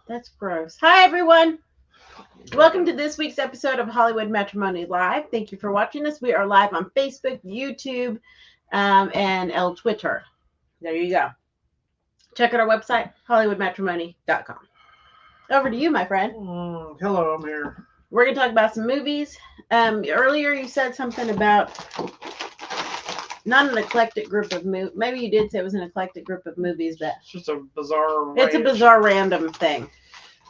That's gross. Hi, everyone. Welcome to this week's episode of Hollywood Matrimony Live. Thank you for watching us. We are live on Facebook, YouTube, and Twitter. There you go. Check out our website, hollywoodmatrimony.com. Over to you, my friend. Hello, I'm here. We're going to talk about some movies. Earlier, you said something about not an eclectic group of movies. Maybe you did say it was an eclectic group of movies, but It's just a bizarre. it's a bizarre random thing.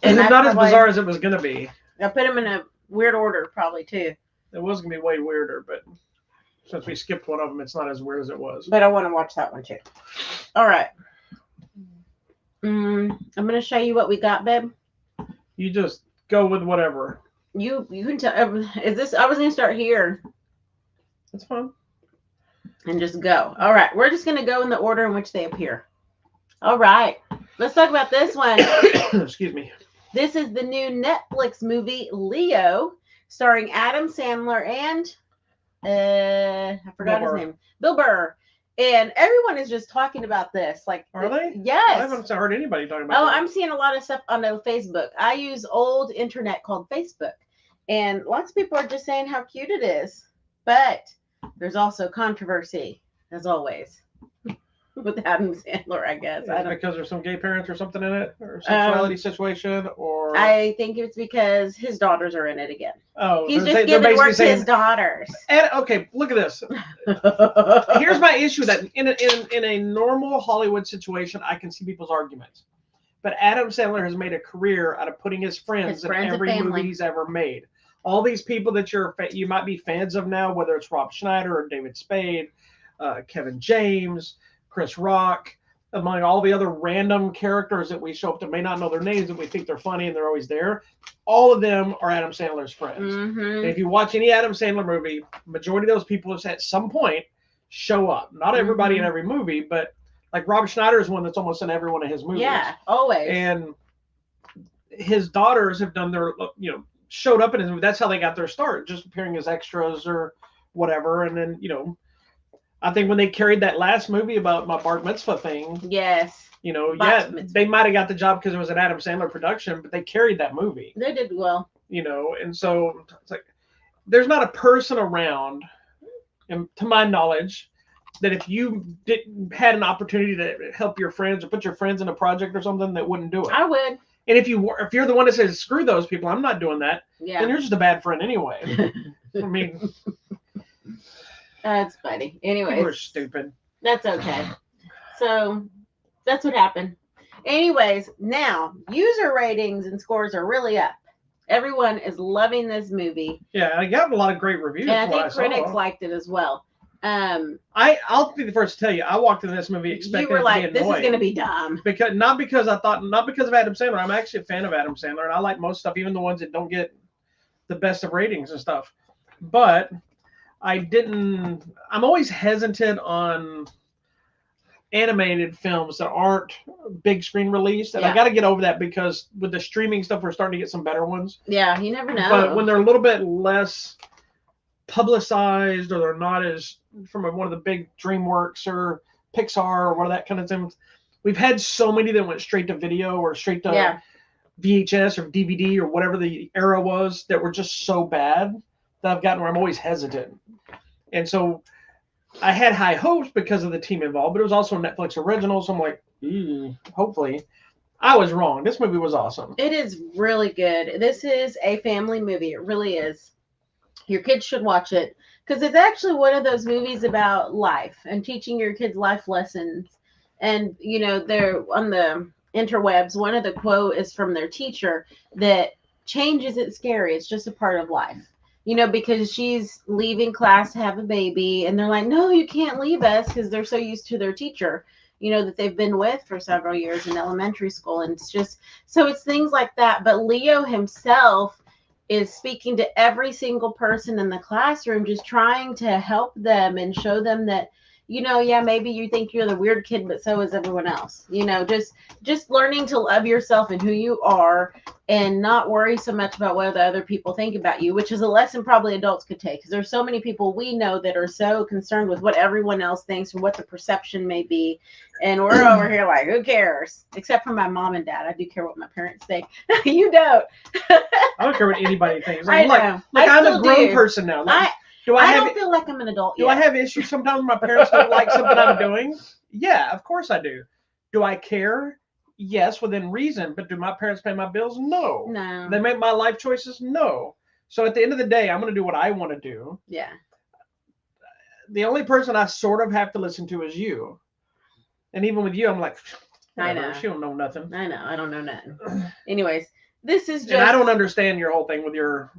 And it's not as bizarre as it was going to be. I put them in a weird order, probably, too. It was going to be way weirder, but since we skipped one of them, it's not as weird as it was. But I want to watch that one, too. All right. I'm going to show you what we got, babe. You just go with whatever. You can tell. Is this? I was going to start here. That's fine. And just go. All right. We're just going to go in the order in which they appear. All right. Let's talk about this one. Excuse me. This is the new Netflix movie, Leo, starring Adam Sandler and I forgot his name. Bill Burr. And everyone is just talking about this. Like, are they? Yes. I haven't heard anybody talking about I'm seeing a lot of stuff on Facebook. I use old internet called Facebook. And lots of people are just saying how cute it is. But there's also controversy, as always, with Adam Sandler, I guess. Because there's some gay parents or something in it? Or sexuality situation? Or I think it's because his daughters are in it again. Oh, he's just giving work to his daughters. And, okay, look at this. Here's my issue: that in a normal Hollywood situation, I can see people's arguments. But Adam Sandler has made a career out of putting his friends in every movie he's ever made. All these people that you might be fans of now, whether it's Rob Schneider or David Spade, Kevin James, Chris Rock, among all the other random characters that we show up to may not know their names and we think they're funny and they're always there. All of them are Adam Sandler's friends. Mm-hmm. And if you watch any Adam Sandler movie, majority of those people at some point show up. Not everybody in every movie, but like Rob Schneider is one that's almost in every one of his movies. Yeah, always. And his daughters have done their, showed up in his movie. That's how they got their start, just appearing as extras or whatever. And then, I think when they carried that last movie about my bar mitzvah thing, yes, they might have got the job because it was an Adam Sandler production, but they carried that movie. They did well. And so it's like there's not a person around, and to my knowledge, that if you had an opportunity to help your friends or put your friends in a project or something, that wouldn't do it. I would. And if you're the one that says screw those people, I'm not doing that. Yeah. Then you're just a bad friend anyway. I mean. That's funny. Anyways. People are stupid. That's okay. So that's what happened. Anyways, now user ratings and scores are really up. Everyone is loving this movie. Yeah, I got a lot of great reviews. And I think critics liked it as well. I'll be the first to tell you, I walked into this movie expecting you were like, to be annoying. This is gonna be dumb. Not because of Adam Sandler. I'm actually a fan of Adam Sandler, and I like most stuff, even the ones that don't get the best of ratings and stuff. But I'm always hesitant on animated films that aren't big screen released, and I got to get over that because with the streaming stuff, we're starting to get some better ones. Yeah, you never know. But when they're a little bit less publicized, or they're not as from one of the big DreamWorks or Pixar or one of that kind of things, we've had so many that went straight to video or straight to VHS or DVD or whatever the era was that were just so bad that I've gotten where I'm always hesitant. And so I had high hopes because of the team involved, but it was also a Netflix original, so I'm like, hopefully. I was wrong. This movie was awesome. It is really good. This is a family movie. It really is. Your kids should watch it because it's actually one of those movies about life and teaching your kids life lessons. And, they're on the interwebs. One of the quote is from their teacher that change isn't scary. It's just a part of life. Because she's leaving class to have a baby and they're like, no, you can't leave us because they're so used to their teacher, that they've been with for several years in elementary school. And it's just, so it's things like that. But Leo himself is speaking to every single person in the classroom, just trying to help them and show them that, yeah, maybe you think you're the weird kid, but so is everyone else. Just learning to love yourself and who you are, and not worry so much about what the other people think about you, which is a lesson probably adults could take, because there's so many people we know that are so concerned with what everyone else thinks and what the perception may be, and we're over here like, who cares? Except for my mom and dad. I do care what my parents think. You don't. I don't care what anybody thinks. I know. I'm a grown person now. I don't feel like I'm an adult yet. Do I have issues sometimes when my parents don't like something I'm doing? Yeah, of course I do. Do I care? Yes, within reason. But do my parents pay my bills? No. No. They make my life choices? No. So at the end of the day, I'm going to do what I want to do. Yeah. The only person I sort of have to listen to is you. And even with you, I'm like, I know. She don't know nothing. I know. I don't know nothing. Anyways, this is just... And I don't understand your whole thing with your...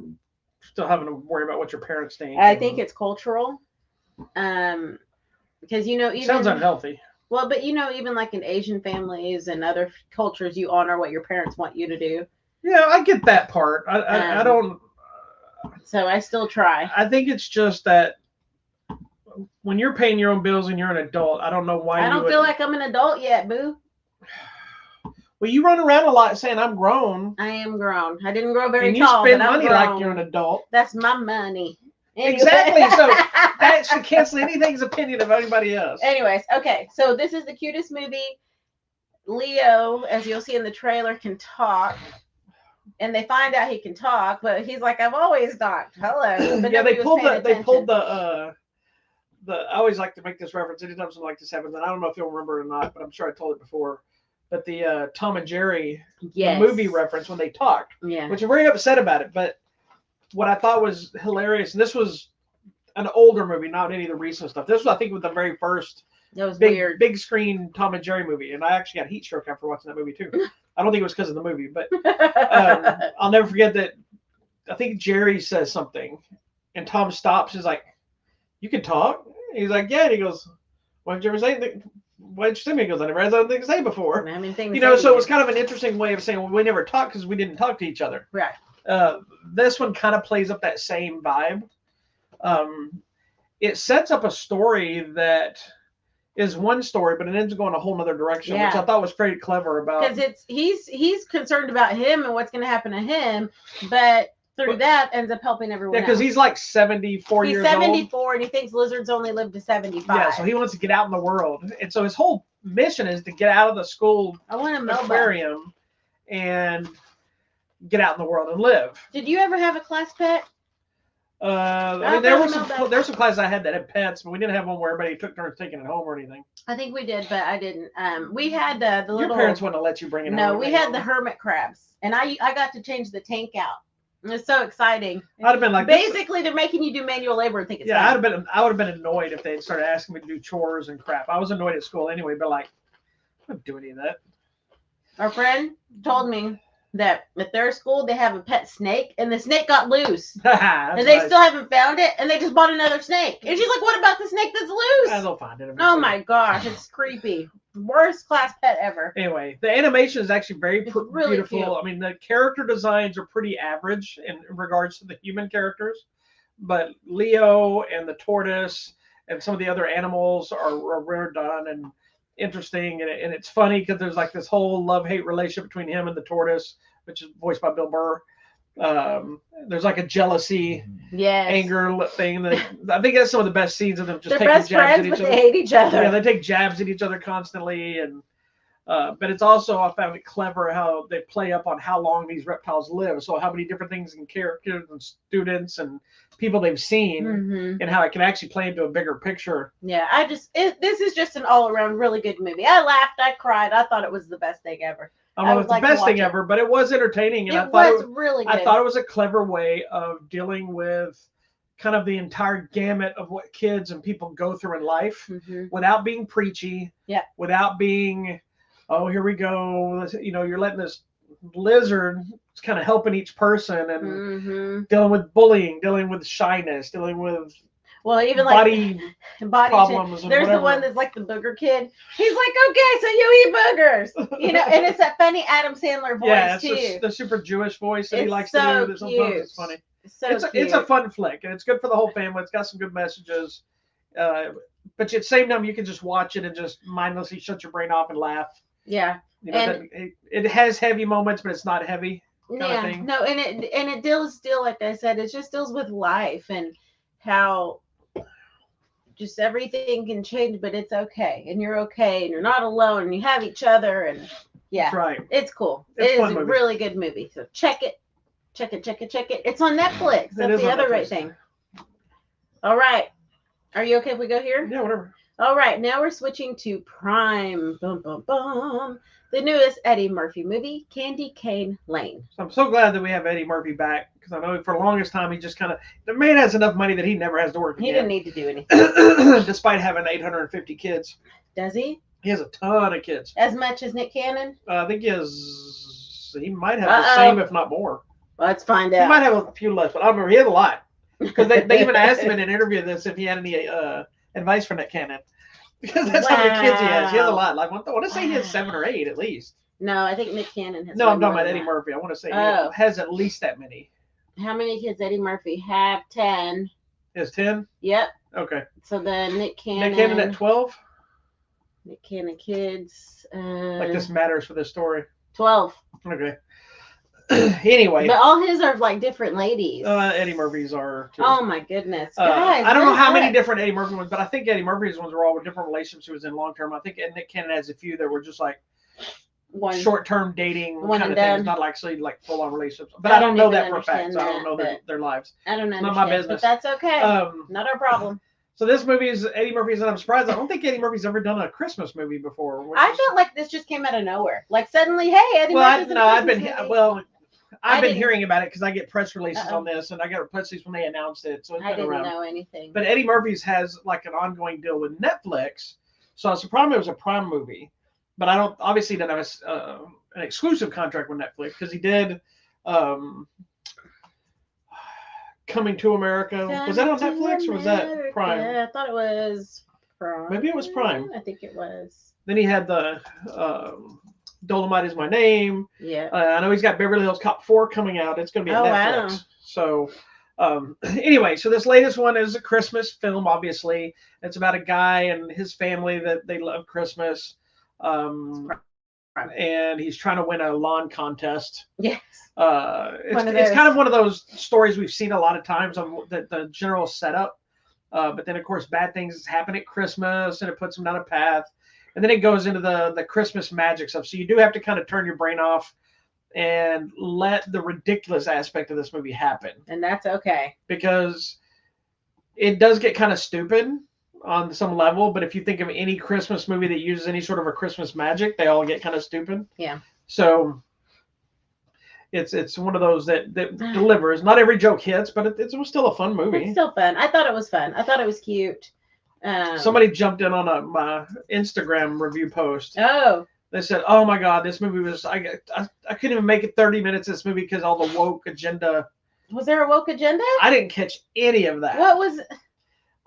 still having to worry about what your parents think. I think it's cultural. Because, even... Sounds unhealthy. Well, but, even like in Asian families and other cultures, you honor what your parents want you to do. Yeah, I get that part. I don't... So I still try. I think it's just that when you're paying your own bills and you're an adult, I don't know why I don't feel like I'm an adult yet, boo. Well, you run around a lot saying I'm grown. I am grown. I didn't grow very tall. And you spend money like you're an adult. That's my money. Anyway. Exactly. So that should cancel anything's opinion of anybody else. Anyways, okay. So this is the cutest movie. Leo, as you'll see in the trailer, can talk. And they find out he can talk, but he's like, I've always talked. Hello. But yeah, they pulled the I always like to make this reference anytime something like this happens, and I don't know if you'll remember or not, but I'm sure I told it before. But the Tom and Jerry movie reference when they talked, which I'm very upset about it. But what I thought was hilarious, and this was an older movie, not any of the recent stuff. This was, I think, was the very first big screen Tom and Jerry movie, and I actually got heat stroke after watching that movie too. I don't think it was because of the movie, but I'll never forget that. I think Jerry says something, and Tom stops. He's like, "You can talk." He's like, "Yeah." And he goes, "Why did you ever say anything? Why did you say me?" He goes, "I never had something to say before." So it was kind of an interesting way of saying, well, we never talked because we didn't talk to each other. Right. This one kind of plays up that same vibe. It sets up a story that is one story, but it ends up going a whole other direction, which I thought was pretty clever about. Because he's concerned about him and what's going to happen to him, but through that ends up helping everyone. Yeah, because he's like 74 years old. He's 74, and he thinks lizards only live to 75. Yeah, so he wants to get out in the world, and so his whole mission is to get out of the school aquarium and get out in the world and live. Did you ever have a class pet? There's some classes I had that had pets, but we didn't have one where everybody took turns taking it home or anything. I think we did, but I didn't. We had the little. Your parents wouldn't let you bring it home. No, we had the hermit crabs, and I got to change the tank out. It was so exciting. I'd have been like, basically, they're making you do manual labor and think it's I would have been annoyed if they had started asking me to do chores and crap. I was annoyed at school anyway, but like, I don't do any of that. Our friend told me that at their school they have a pet snake, and the snake got loose, and they still haven't found it, and they just bought another snake. And she's like, "What about the snake that's loose?" They'll find it. Oh my gosh, it's creepy. Worst class pet ever. Anyway, the animation is actually really beautiful. Cute. I mean, the character designs are pretty average in regards to the human characters, but Leo and the tortoise and some of the other animals are rare done and interesting, and it's funny because there's like this whole love-hate relationship between him and the tortoise, which is voiced by Bill Burr. There's like a jealousy, anger thing. That I think that's some of the best scenes of them just taking jabs at each other. They hate each other. Yeah, they take jabs at each other constantly, and but it's also, I found it clever how they play up on how long these reptiles live. So how many different things and characters and students and people they've seen, and how it can actually play into a bigger picture. Yeah, this is just an all-around really good movie. I laughed, I cried, I thought it was the best thing ever. I don't know if it's the best thing ever, but it was entertaining, and I thought it was really good. I thought it was a clever way of dealing with kind of the entire gamut of what kids and people go through in life, without being preachy, without being, oh, here we go, you're letting this lizard kind of helping each person and dealing with bullying, dealing with shyness, dealing with even body problems. There's the one that's like the booger kid. He's like, okay, so you eat boogers, and it's that funny Adam Sandler voice too. Yeah, the super Jewish voice that he likes to do. Sometimes it's funny. It's a fun flick, and it's good for the whole family. It's got some good messages. but at the same time, you can just watch it and just mindlessly shut your brain off and laugh. Yeah. You know, And it has heavy moments, but it's not heavy kind of yeah, thing. no, and it deals still like I said, it just deals with life and how just everything can change, but it's okay, and you're okay, and you're not alone, and you have each other, and yeah, That's right. it's cool. It's It a is fun a movie. really good movie. So check it, check it, check it, check it. It's on Netflix. It That's is the on other Netflix. great thing. All right, are you okay if we go here? Yeah, whatever. All right, now we're switching to Prime. Bum bum bum. The newest Eddie Murphy movie, Candy Cane Lane. So I'm so glad that we have Eddie Murphy back because I know for the longest time he just kind of the man has enough money that he never has to work He again. didn't need to do anything, Despite having 850 kids. does he? He has a ton of kids. As much as Nick Cannon? I think he might have the same, if not more. Let's find He out. might have a few less, but I remember he has a lot. Because they even asked him in an interview this if he had any advice for Nick Cannon. Because that's how many kids he has. He has a lot. Like, I want to say he has 7 or 8 at least. No, I think Nick Cannon has. No, I'm talking more about than Eddie that. Murphy. I want to say Oh. he has at least that many. How many kids Eddie Murphy have? 10. He has 10? Yep. Okay. So then Nick Cannon. Nick Cannon at 12? Nick Cannon kids. Like this matters for this story. 12. Okay. Anyway. But all his are like different ladies. Eddie Murphy's are too. Oh my goodness. Guys, I don't know what how is many that? different Eddie Murphy ones, but I think Eddie Murphy's ones were all with different relationships he was in long term. I think Nick Cannon has a few that were just like One. short term dating One kind of and things, done. not actually like full on relationships. But I I don't don't know even that for a fact. understand So I don't that, know their lives. I don't Not understand. my business. But that's okay. Not our problem. So this movie is Eddie Murphy's, and I'm surprised. I don't think Eddie Murphy's ever done a Christmas movie before. I felt like this just came out of nowhere. Like suddenly, hey, Eddie Murphy's in a I've Christmas been movie. I've been didn't- hearing about it because I get press releases Uh-oh. on this, and I got press releases when they announced it. So it's I been didn't around. know anything. But Eddie Murphy's has like an ongoing deal with Netflix, so I was surprised it was a Prime movie. But I don't obviously didn't have an exclusive contract with Netflix because he did Coming to America. Was that on Netflix or was that Prime? Yeah, I thought it was Prime. Maybe it was Prime. I think it was. Then he had the Dolomite is My Name. Yeah. I know he's got Beverly Hills Cop 4 coming out. It's going to be on Netflix. Wow. So anyway, so this latest one is a Christmas film, obviously. It's about a guy and his family that they love Christmas. And he's trying to win a lawn contest. Yes. It's kind of one of those stories we've seen a lot of times of the general setup. But then, of course, bad things happen at Christmas and it puts him down a path. And then it goes into the Christmas magic stuff. So you do have to kind of turn your brain off and let the ridiculous aspect of this movie happen. And that's okay. Because it does get kind of stupid on some level. But if you think of any Christmas movie that uses any sort of a Christmas magic, they all get kind of stupid. Yeah. So it's one of those that delivers. Not every joke hits, but it was still a fun movie. It's still fun. I thought it was fun. I thought it was cute. Somebody jumped in on my Instagram review post. Oh. They said, "Oh my God, this movie was I couldn't even make it 30 minutes of this movie because all the woke agenda." Was there a woke agenda? I didn't catch any of that. What was?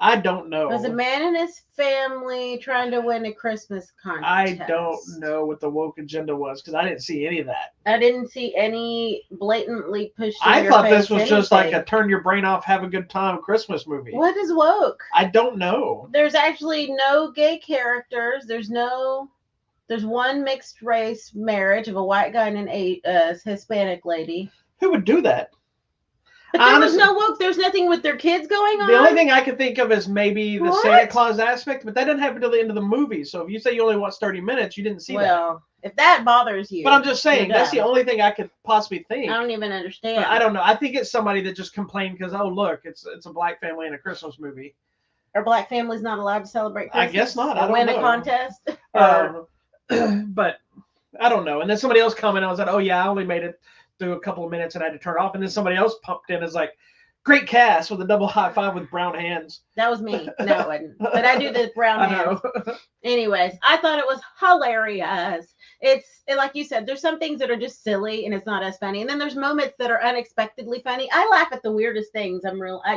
I don't know. Was a man and his family trying to win a Christmas contest? I don't know what the woke agenda was because I didn't see any of that. I didn't see any blatantly pushed. I thought this was just like a turn your brain off, have a good time Christmas movie. What is woke? I don't know. There's actually no gay characters. There's one mixed race marriage of a white guy and a Hispanic lady. Who would do that? But there was no woke. There's nothing with their kids going on. The only thing I can think of is maybe the What? Santa Claus aspect, but that doesn't happen until the end of the movie. So if you say you only watched 30 minutes, you didn't see that. Well, if that bothers you. But I'm just saying, you're that's the done. only thing I could possibly think. I don't even understand. But I don't know. I think it's somebody that just complained because, oh, look, it's a black family in a Christmas movie. Are black families not allowed to celebrate Christmas? I guess not. I don't win know. a contest? But I don't know. And then somebody else commented, I was like, oh, yeah, I only made it through a couple of minutes and I had to turn it off. And then somebody else pumped in and is like, great cast with a double high five with brown hands. That was me. No, it wasn't. But I do the brown I hands. know. Anyways, I thought it was hilarious. It's like you said, there's some things that are just silly and it's not as funny. And then there's moments that are unexpectedly funny. I laugh at the weirdest things.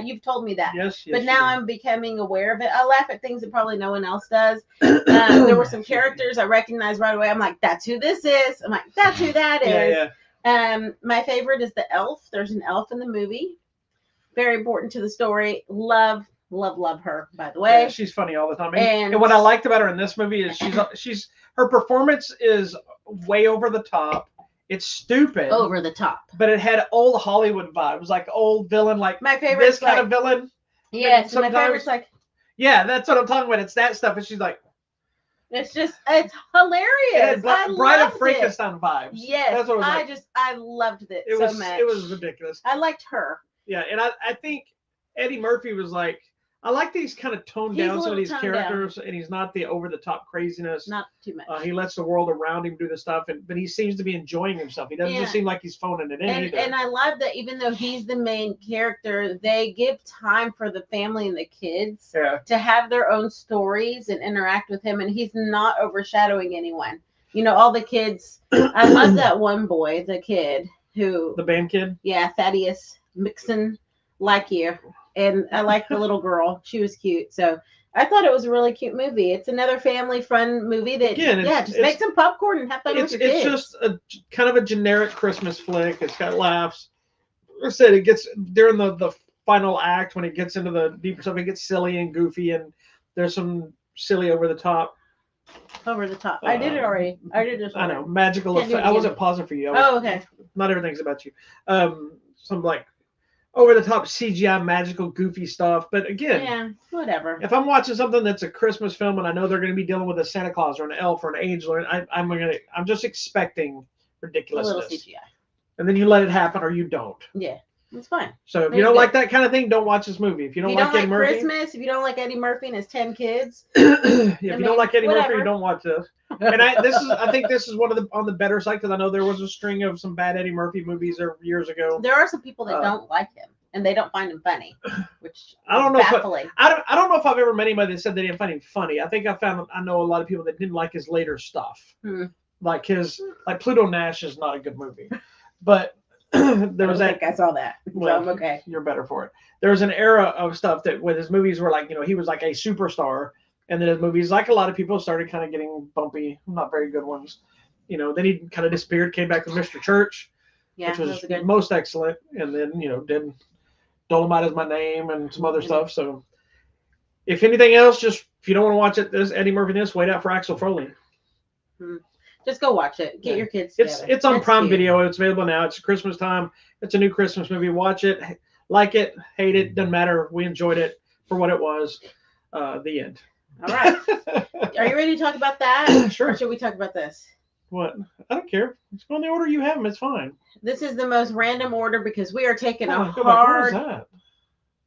You've told me that. Yes, But now I'm becoming aware of it. I laugh at things that probably no one else does. There were some characters I recognized right away. I'm like, that's who this is. I'm like, that's who that is. Yeah. My favorite is the elf. There's an elf in the movie. Very important to the story. Love Love her, by the way. Yeah, she's funny all the time. And what I liked about her in this movie is her performance is way over the top. It's stupid. Over the top. But it had old Hollywood vibes, like old villain, like my favorite this kind of villain. Yes, my favorite's like. Yeah, that's what I'm talking about. It's that stuff, and she's like. It's hilarious. Bride of Frankenstein vibes. Yes, that's what it was like. I loved it so much. It was ridiculous. I liked her. Yeah, and I think Eddie Murphy was like, I like that he's kind of toned down some of these characters, and he's not the over the top craziness. Not too much. He lets the world around him do the stuff, but he seems to be enjoying himself. He doesn't just seem like he's phoning it in either. And I love that even though he's the main character, they give time for the family and the kids to have their own stories and interact with him, and he's not overshadowing anyone. You know, all the kids. I love that one boy, the kid who the band kid. Yeah, Thaddeus Mixon, like you. And I like the little girl. She was cute. So I thought it was a really cute movie. It's another family fun movie that, just make some popcorn and have fun with your kids. It's just a kind of a generic Christmas flick. It's got laughs. Like I said, it gets during the final act when it gets into the deeper stuff, it gets silly and goofy, and there's some silly over the top. Over the top. I did it already. I did this. I know. Magical effect. I wasn't pausing for you. Okay. Not everything's about you. Some like over the top CGI magical goofy stuff, but again, whatever. If I'm watching something that's a Christmas film and I know they're going to be dealing with a Santa Claus or an elf or an angel, I'm just expecting ridiculousness. A little CGI. And then you let it happen or you don't. Yeah, it's fine. So if you don't like that kind of thing, don't watch this movie. If you don't like Eddie Murphy, Christmas, if you don't like Eddie Murphy and his 10 kids, if you don't like Eddie Murphy, you don't watch this. And I think this is one of on the better side, because I know there was a string of some bad Eddie Murphy movies years ago. There are some people that don't like him and they don't find him funny, which I don't know. baffling. I don't know if I've ever met anybody that said they didn't find him funny. I think I know a lot of people that didn't like his later stuff, like Pluto Nash is not a good movie, but there was that. I saw that. Well, so I'm okay. You're better for it. There was an era of stuff that when his movies were like, he was like a superstar. And then his movies, like a lot of people, started kind of getting bumpy, not very good ones. Then he kind of disappeared, came back with Mr. Church, which was most excellent. And then, did Dolomite Is My Name and some other stuff. So if anything else, if you don't want to watch it, this Eddie Murphy, wait out for Axel Foley. Just go watch it. Get your kids together. It's on Prime Video. It's available now. It's Christmas time. It's a new Christmas movie. Watch it. Like it. Hate it. Doesn't matter. We enjoyed it for what it was. The end. All right. Are you ready to talk about that? Sure. Or should we talk about this? What? I don't care. Just go in the order you have them. It's fine. This is the most random order because we are taking a hard. What is that?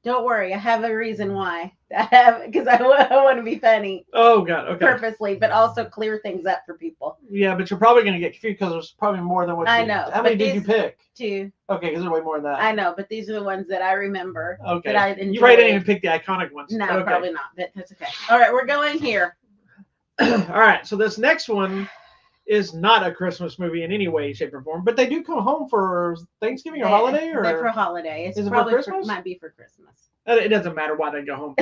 Don't worry. I have a reason why. Because I want to be funny. Oh, God. Okay. Purposely, but also clear things up for people. Yeah, but you're probably going to get confused because there's probably more than what I know. How many did you pick? 2. Okay, because there's way more than that. I know, but these are the ones that I remember. Okay. That I enjoyed. You probably didn't even pick the iconic ones. No, okay. Probably not, but that's okay. All right, we're going here. All right, so this next one is not a Christmas movie in any way, shape, or form, but they do come home for Thanksgiving or holiday? Or they're for holiday. It's is it probably for Christmas? Might be for Christmas. It doesn't matter why they go home.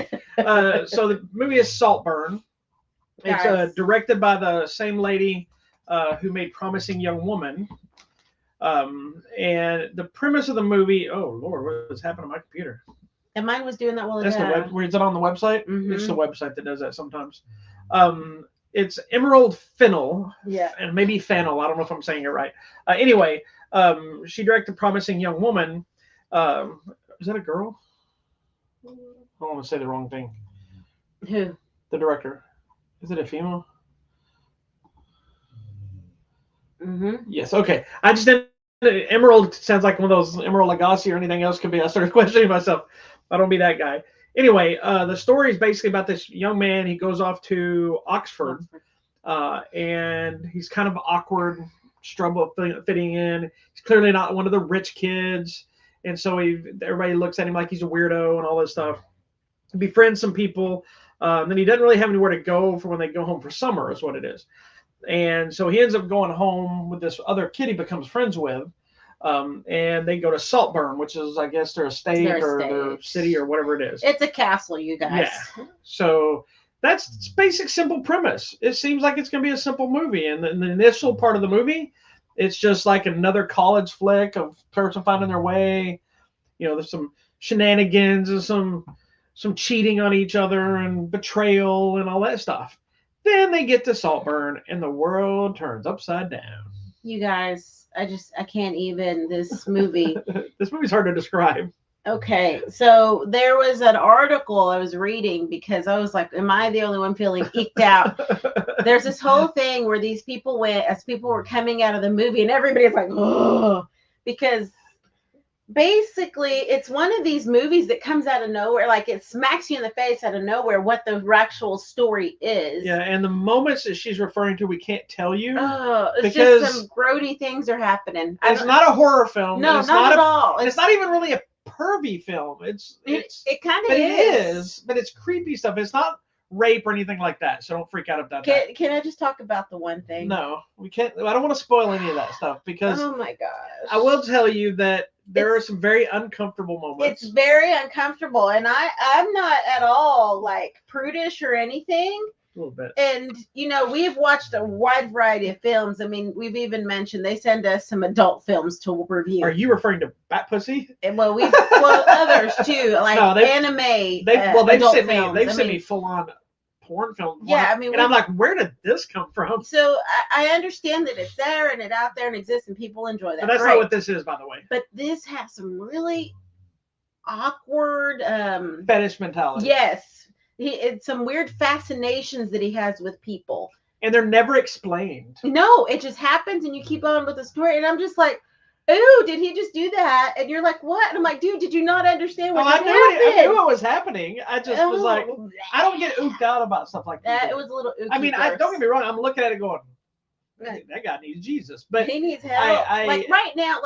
So the movie is Saltburn. It's directed by the same lady who made Promising Young Woman. And the premise of the movie, oh Lord, what has happened to my computer? And mine was doing that while That's is it on the website? Mm-hmm. It's the website that does that sometimes. It's Emerald Fennell. Yeah. And maybe Fennell. I don't know if I'm saying it right. Anyway, she directed Promising Young Woman. Is that a girl? I don't want to say the wrong thing. Who? The director. Is it a female? Mm-hmm. Yes. Okay. I just didn't. Emerald sounds like one of those Emerald Lagasse or anything else could be. I started questioning myself. I don't be that guy. Anyway, the story is basically about this young man. He goes off to Oxford, and he's kind of awkward, struggle fitting in. He's clearly not one of the rich kids, and so everybody looks at him like he's a weirdo and all this stuff. He befriends some people, then he doesn't really have anywhere to go for when they go home for summer, is what it is. And so he ends up going home with this other kid he becomes friends with. And they go to Saltburn, which is, I guess, their estate or their city or whatever it is. It's a castle, you guys. Yeah. So that's basic, simple premise. It seems like it's going to be a simple movie. And the initial part of the movie, it's just like another college flick of person finding their way. There's some shenanigans and some some cheating on each other and betrayal and all that stuff. Then they get to Saltburn and the world turns upside down. You guys, I can't even. This movie. This movie's hard to describe. Okay, so there was an article I was reading because I was like, am I the only one feeling eked out? There's this whole thing where these people went, as people were coming out of the movie, and everybody's like, oh, because basically it's one of these movies that comes out of nowhere, like it smacks you in the face out of nowhere what the actual story is. Yeah, and the moments that she's referring to, we can't tell you. It's just some grody things are happening. It's not a horror film. No, not at all. It's not even really a pervy film. It kind of is. It is, but it's creepy stuff. It's not rape or anything like that, so don't freak out about that. Can I just talk about the one thing? No, we can't. I don't want to spoil any of that stuff because oh my gosh, I will tell you that there are some very uncomfortable moments. It's very uncomfortable, and I'm not at all like prudish or anything. A little bit. And we've watched a wide variety of films. I mean, we've even mentioned they send us some adult films to review. Are you referring to Bat Pussy? Well, others too, like anime. They've sent me full on porn film. Yeah, I mean, and I'm like, where did this come from? So I understand that it's there and it's out there and exists and people enjoy that. But that's not what this is, by the way. But this has some really awkward fetish mentality. Yes. It's some weird fascinations that he has with people. And they're never explained. No, it just happens and you keep on with the story. And I'm just like, ooh, did he just do that? And you're like, what? And I'm like, dude, did you not understand what happened? I knew what was happening. I just was like, I don't get ooked out about stuff like that. It was a little ooky. I mean, don't get me wrong. I'm looking at it going, that guy needs Jesus. But he needs help. Right now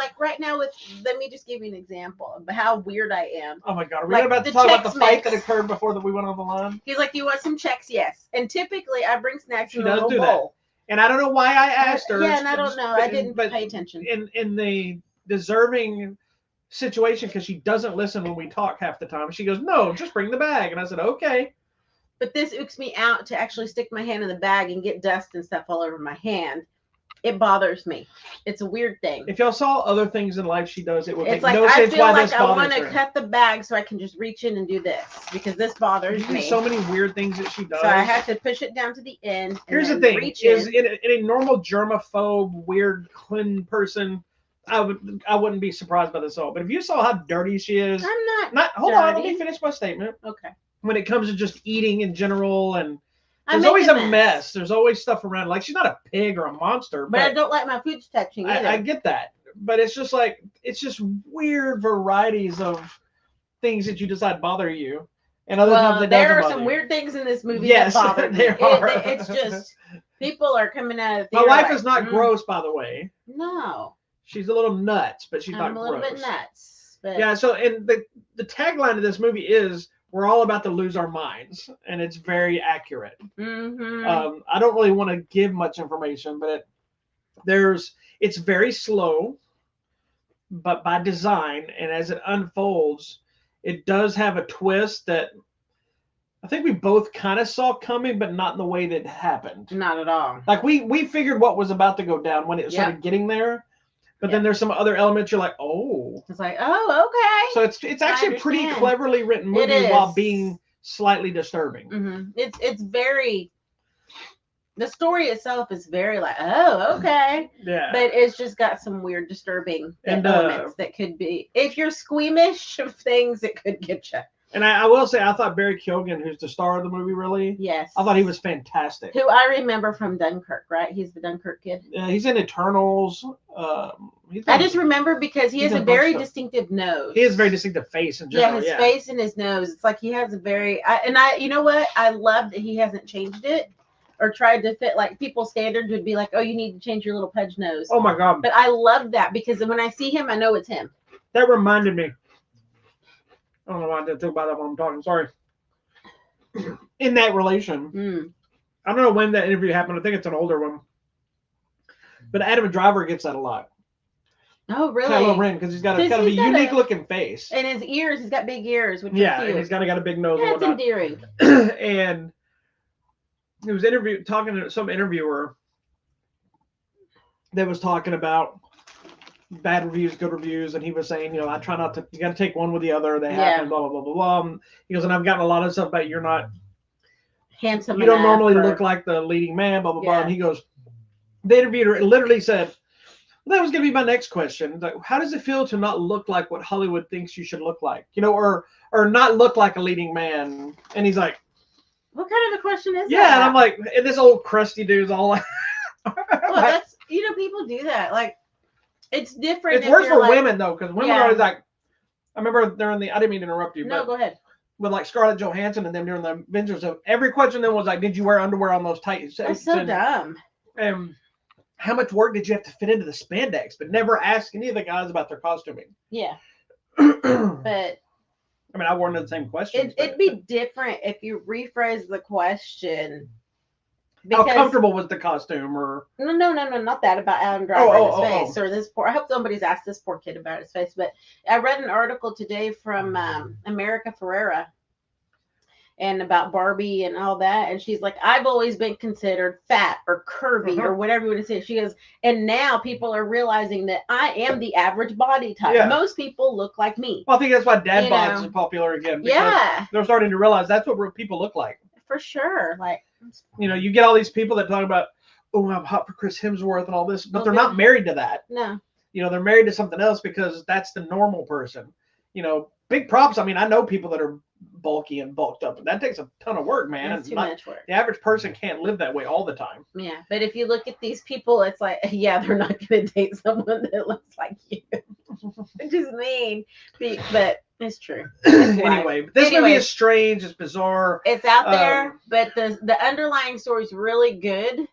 let me just give you an example of how weird I am. Oh my God. Are we about to talk about the fight that occurred before that we went on the line? He's like, you want some checks? Yes. And typically I bring snacks in a little bowl. And I don't know why I asked her. Yeah, and I don't know. I didn't pay attention. In the deserving situation, because she doesn't listen when we talk half the time, she goes, no, just bring the bag. And I said, okay. But this ooks me out to actually stick my hand in the bag and get dust and stuff all over my hand. It bothers me. It's a weird thing. If y'all saw other things in life she does, it would make like, no sense why this bothers her. I want to cut the bag so I can just reach in and do this because this bothers me. So many weird things that she does. So I have to push it down to the end. Here's the thing: is in a normal germaphobe, weird, clean person, I wouldn't be surprised by this all. But if you saw how dirty she is, I'm not. Hold on, let me finish my statement. Okay. When it comes to just eating in general and. There's always a mess. There's always stuff around. Like, she's not a pig or a monster. But I don't like my food touching either. I get that. But it's just like, it's just weird varieties of things that you decide bother you. And other times it doesn't there are bother some you. weird things in this movie that bother me. It's just, people are coming out of the My wife is not gross, by the way. No. She's a little nuts, but she's not gross. I'm a little bit nuts. But... Yeah, so, and the tagline of this movie is, we're all about to lose our minds, and it's very accurate. Mm-hmm. I don't really want to give much information, but it's very slow, but by design, and as it unfolds, it does have a twist that I think we both kind of saw coming, but not in the way that it happened. Not at all. Like we figured what was about to go down when it started getting there. But then there's some other elements you're like, oh. It's like, oh, okay. So it's actually a pretty cleverly written movie while being slightly disturbing. Mm-hmm. It's very, the story itself is very like, oh, okay. Yeah. But it's just got some weird disturbing elements that could be, if you're squeamish of things, it could get you. And I will say, I thought Barry Keoghan, who's the star of the movie, really. Yes. I thought he was fantastic. Who I remember from Dunkirk, right? He's the Dunkirk kid. Yeah, he's in Eternals. I just remember because he has a very distinctive nose. He has a very distinctive face in general. Yeah, his face and his nose. It's like he has a very, you know what? I love that he hasn't changed it or tried to fit, like people's standards would be like, oh, you need to change your little pudge nose. Oh my God. But I love that because when I see him, I know it's him. That reminded me. I don't know why I didn't think about that when I'm talking. Sorry. In that relation, I don't know when that interview happened. I think it's an older one. But Adam Driver gets that a lot. Oh, really? Kylo Ren, because he's got a kind of a unique looking face. And his ears, he's got big ears, which is cute. And he's got a big nose. That's endearing. And he was talking to some interviewer that was talking about bad reviews, good reviews, and he was saying, I try not to. You got to take one with the other. They Yeah. happen. Blah blah blah blah blah. He goes, and I've gotten a lot of stuff about you're not handsome. You don't normally look like the leading man. Blah blah blah. And he goes, the interviewer literally said, well, that was going to be my next question. Like, how does it feel to not look like what Hollywood thinks you should look like? Or not look like a leading man? And he's like, what kind of a question is that? Yeah, and I'm like, and this old crusty dude's all like, well, that's people do that. Like, it's different. It's worse for women though, because women are always like, I remember during I didn't mean to interrupt you. No, go ahead. With like Scarlett Johansson and them during the Avengers, so every question then was like, did you wear underwear on those tight? That's so dumb. And how much work did you have to fit into the spandex? But never ask any of the guys about their costuming. Yeah. But I mean, I wore the same question. It'd be different if you rephrase the question. How comfortable was the costume? Or no, not that about Adam Driver and his face or this poor. I hope somebody's asked this poor kid about his face. But I read an article today from America Ferrera and about Barbie and all that, and she's like, I've always been considered fat or curvy or whatever you want to say. She goes, and now people are realizing that I am the average body type. Yeah. Most people look like me. Well, I think that's why dad bods are popular again. Yeah, they're starting to realize that's what people look like. For sure. Like, you get all these people that talk about, oh, I'm hot for Chris Hemsworth and all this, but they're not married to that. No. They're married to something else because that's the normal person. Big props. I mean, I know people that are bulky and bulked up, and that takes a ton of work, man. That's too much work. The average person can't live that way all the time. Yeah, but if you look at these people, it's like, yeah, they're not going to date someone that looks like you, which is mean, but it's true. Anyway, this movie is strange. It's bizarre. It's out there, but the underlying story is really good.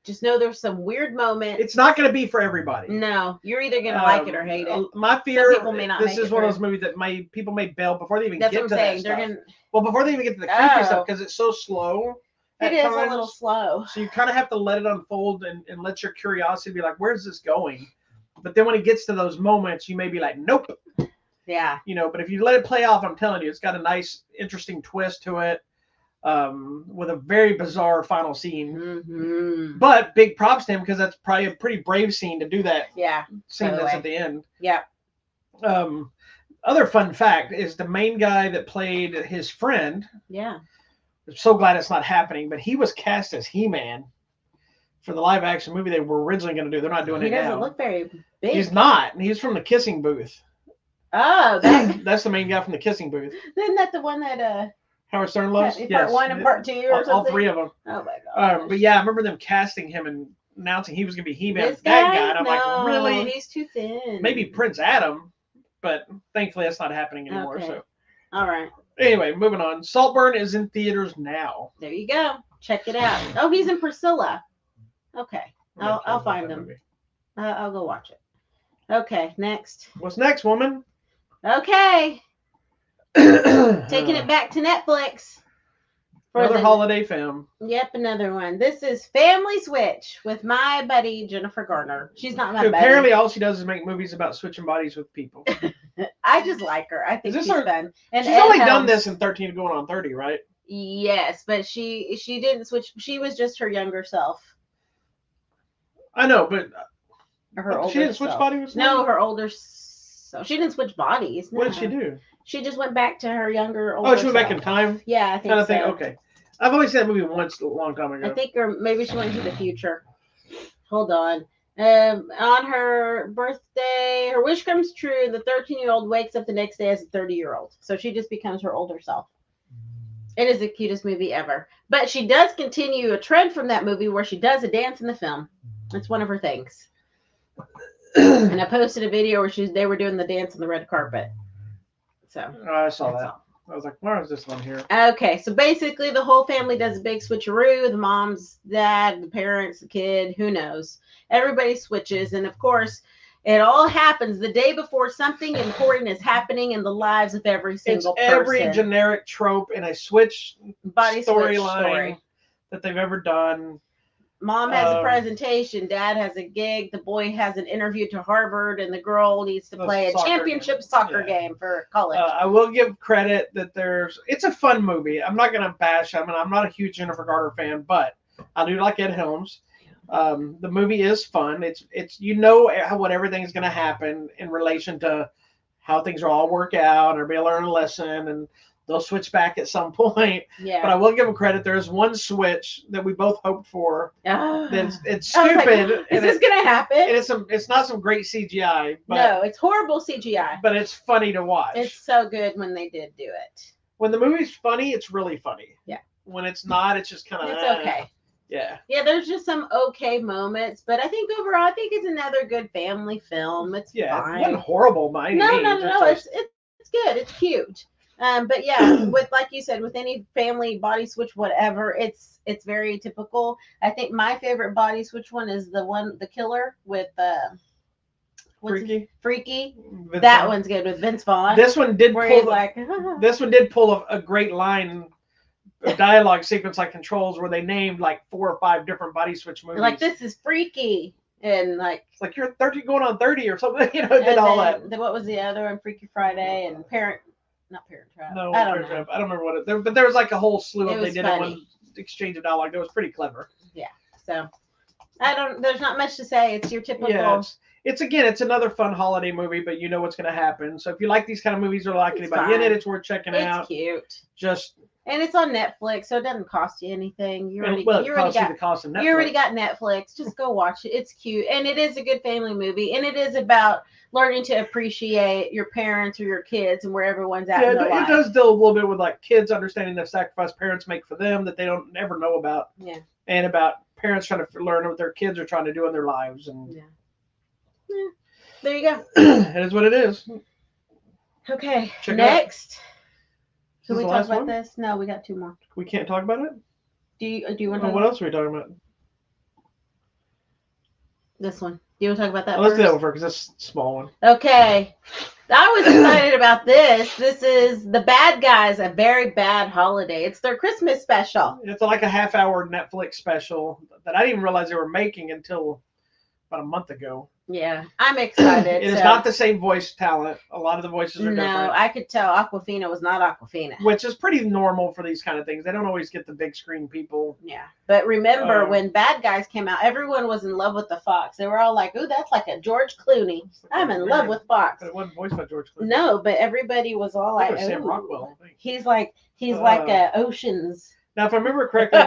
Just know there's some weird moments. It's not going to be for everybody. No, you're either going to like it or hate it. My fear, people may not this is one of those movies that people may bail before they even get to that stuff. Well, before they even get to the creepy stuff, because it's so slow. It is a little slow. So you kind of have to let it unfold and let your curiosity be like, where's this going? But then when it gets to those moments, you may be like, nope. Yeah. But if you let it play off, I'm telling you, it's got a nice, interesting twist to it. With a very bizarre final scene. Mm-hmm. But big props to him because that's probably a pretty brave scene to do that. Yeah. Scene that's at the end. Yeah. Other fun fact is the main guy that played his friend. Yeah. I'm so glad it's not happening, but he was cast as He-Man for the live action movie they were originally going to do. They're not doing it now. He doesn't look very big. He's not. He's from the Kissing Booth. Oh, that's the main guy from the Kissing Booth. Isn't that the one that Howard Stern loves? Part 1 and part 2 or something? All three of them. Oh my god. But yeah, I remember them casting him and announcing he was going to be He-Man. That guy, and I'm like, really? He's too thin. Maybe Prince Adam, but thankfully that's not happening anymore. Okay. So, all right. Anyway, moving on. Saltburn is in theaters now. There you go. Check it out. Oh, he's in Priscilla. Okay, I'll find him. I'll go watch it. Okay, next. What's next, woman? Okay. Taking it back to Netflix. Another holiday film. Yep, another one. This is Family Switch with my buddy Jennifer Garner. She's not my buddy. Apparently, all she does is make movies about switching bodies with people. I just like her. I think she's fun. And she's only done this in 13 going on 30, right? Yes, but she didn't switch. She was just her younger self. I know, but she didn't switch bodies. No, her older. So she didn't switch bodies. No. What did she do? She just went back to her younger. Older she went back in time. Yeah, I think kind of so. thing. Okay, I've only seen that movie once a long time ago. I think, or maybe she went to the future. Hold on. On her birthday, her wish comes true. The 13-year-old wakes up the next day as a 30-year-old. So she just becomes her older self. It is the cutest movie ever. But she does continue a trend from that movie where she does a dance in the film. It's one of her things. And I posted a video where they were doing the dance on the red carpet. So I saw that. I was like, where is this one here? Okay, so basically the whole family does a big switcheroo. The mom's dad, the parents, the kid, who knows. Everybody switches. And of course, it all happens the day before something important is happening in the lives of every single person. Every generic trope in a switch body storyline that they've ever done. Mom has a presentation. Dad has a gig. The boy has an interview to Harvard, and the girl needs to play a championship soccer game for college. I will give credit that it's a fun movie. I'm not going to bash. I mean, I'm not a huge Jennifer Garner fan, but I do like Ed Helms. The movie is fun. It's you know what everything's going to happen in relation to how things will all work out, and everybody will learn a lesson, and they'll switch back at some point. Yeah. But I will give them credit. There is one switch that we both hoped for. It's I was like, stupid. is this gonna happen? And it's not some great CGI. But, no, it's horrible CGI. But it's funny to watch. It's so good when they did do it. When the movie's funny, it's really funny. Yeah. When it's not, it's just kind of. It's okay. Yeah. Yeah, there's just some okay moments, but I think overall, I think it's another good family film. It's fine. It wasn't horrible by any means. No. It's good. It's cute. But yeah, with like you said, with any family body switch, whatever, it's very typical. I think my favorite body switch one is the killer with Freaky. That one's good with Vince Vaughn. This one did pull This one did pull a great line. A dialogue sequence like Controls where they named like 4 or 5 different body switch movies. Like this is Freaky and like it's like you're 30 going on 30 or something, you know, did all that. What was the other one? Freaky Friday and Not Parent Trap. No, I don't know. I don't remember what it. But there was like a whole slew of they did funny. in one exchange of dialogue. That was pretty clever. Yeah. So there's not much to say. It's your typical. Yeah, it's another fun holiday movie, but you know what's going to happen. So if you like these kind of movies or like anybody in it, it's worth checking out. It's cute. And it's on Netflix, so it doesn't cost you anything. You already got Netflix. Just go watch it. It's cute, and it is a good family movie, and it is about learning to appreciate your parents or your kids and where everyone's at. Yeah, it does deal a little bit with like kids understanding the sacrifice parents make for them that they don't ever know about. Yeah, and about parents trying to learn what their kids are trying to do in their lives, and there you go. It is what it is. Okay, next. Can we talk about this? No, we got 2 more. We can't talk about it? Do you want to what else are we talking about? This one. Do you want to talk about that Let's first? do that one first, because that's a small one. Okay. I was excited about this. This is The Bad Guys, A Very Bad Holiday. It's their Christmas special. It's like a half-hour Netflix special that I didn't even realize they were making until about a month ago. Yeah, I'm excited. It is not the same voice talent. A lot of the voices are different. No, I could tell Awkwafina was not Awkwafina. Which is pretty normal for these kind of things. They don't always get the big screen people. Yeah. But remember, when Bad Guys came out, everyone was in love with the Fox. They were all like, ooh, that's like a George Clooney. I'm in love with Fox. But it wasn't voiced by George Clooney. No, but everybody was all like, ooh. Sam Rockwell, I think. He's like Oceans. Now, if I remember correctly,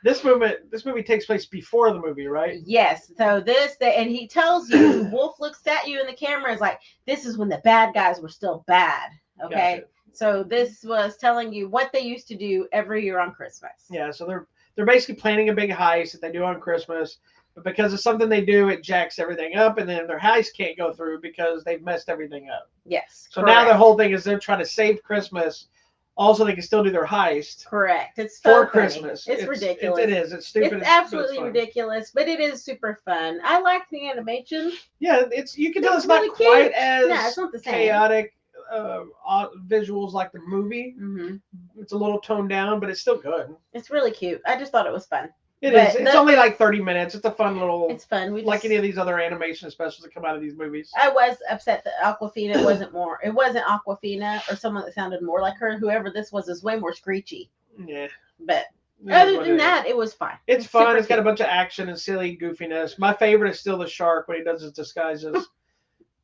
this movie takes place before the movie, right? Yes. So and he tells you, Wolf looks at you in the camera, is like, this is when the bad guys were still bad. Okay. Gotcha. So this was telling you what they used to do every year on Christmas. Yeah. So they're basically planning a big heist that they do on Christmas, but because of something they do, it jacks everything up, and then their heist can't go through because they've messed everything up. Yes. So now the whole thing is they're trying to save Christmas. Also, they can still do their heist. Correct. It's for funny. Christmas. It's ridiculous. It is. It's stupid. It's absolutely ridiculous, but it is super fun. I like the animation. Yeah, you can tell it's not quite as it's not the same. Chaotic visuals like the movie. Mm-hmm. It's a little toned down, but it's still good. It's really cute. I just thought it was fun. It is. It's only like 30 minutes. It's a fun little. It's fun. Like any of these other animation specials that come out of these movies. I was upset that Awkwafina wasn't more. It wasn't Awkwafina or someone that sounded more like her. Whoever this was is way more screechy. Yeah. But other than that, it was fine. It's fun. It's got a bunch of action and silly goofiness. My favorite is still the shark when he does his disguises.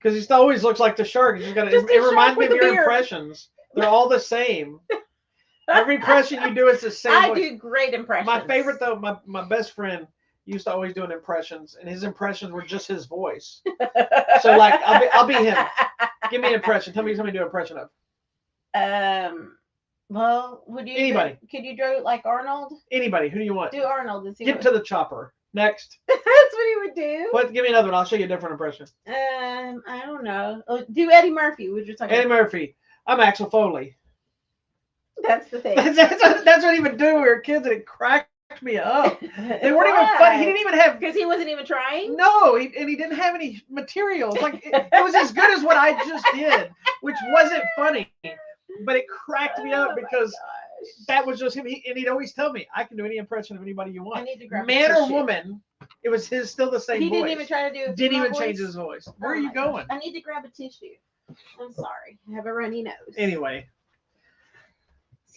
Because he always looks like the shark. It reminds me of your impressions. They're all the same. Every impression you do is the same. I do great impressions. My favorite, though, my best friend used to always doing impressions, and his impressions were just his voice. So, like, I'll be him. Give me an impression. Tell me something to do an impression of. Well, anybody? Could you do like Arnold? Anybody. Who do you want? Do Arnold. Get to the chopper. Next. That's what he would do. Give me another one. I'll show you a different impression. I don't know. Do Eddie Murphy. Would you talk? Eddie Murphy. I'm Axel Foley. That's the thing. That's what he would do when we were kids, and it cracked me up. They weren't even funny. He didn't even have because he wasn't even trying. No, he didn't have any materials. Like it was as good as what I just did, which wasn't funny, but it cracked me up because that was just him. And he'd always tell me, "I can do any impression of anybody you want, I need to grab man or woman." It was still the same. He voice. didn't even try to do. Didn't even change his voice. Where are you going? I need to grab a tissue. I'm sorry. I have a runny nose. Anyway.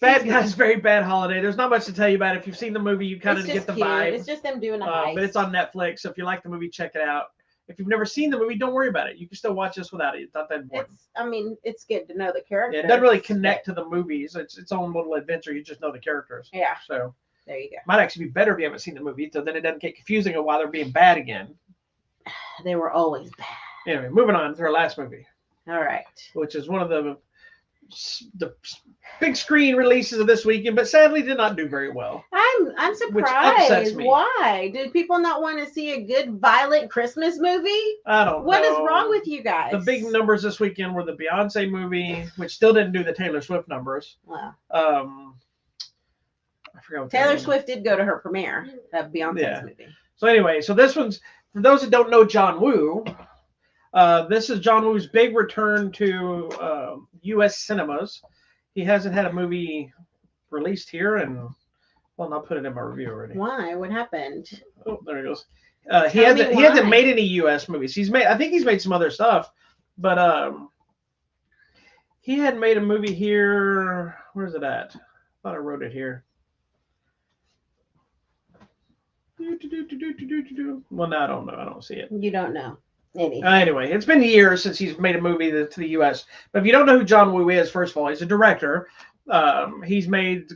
Bad Guys, very bad holiday. There's not much to tell you about it. If you've seen the movie, you kind of get the cute. vibe. It's just them doing a heist. But it's on Netflix, so if you like the movie, check it out. If you've never seen the movie, don't worry about it. You can still watch this without it. It's not that important. It's good to know the characters. Yeah, it doesn't really connect to the movies. It's its own little adventure. You just know the characters. Yeah. So there you go. Might actually be better if you haven't seen the movie, so then it doesn't get confusing of why they're being bad again. They were always bad. Anyway, moving on to our last movie. All right. Which is one of the big screen releases of this weekend, but sadly did not do very well. I'm surprised. Why? Do people not want to see a good violent Christmas movie? I don't know. What is wrong with you guys? The big numbers this weekend were the Beyonce movie, which still didn't do the Taylor Swift numbers. Wow. I forgot what Taylor Swift did go to her premiere of Beyonce's movie. So anyway, so this one's, for those that don't know John Woo, this is John Woo's big return to U.S. cinemas. He hasn't had a movie released here, and well, I'll put it in my review already. Why? What happened? Oh, there he goes. He hasn't made any U.S. movies. I think he's made some other stuff, but he had made a movie here. Where's it at? I thought I wrote it here. Well, no, I don't know. I don't see it. You don't know anything. Anyway, it's been years since he's made a movie to the U.S. But if you don't know who John Woo is, first of all, he's a director. He's made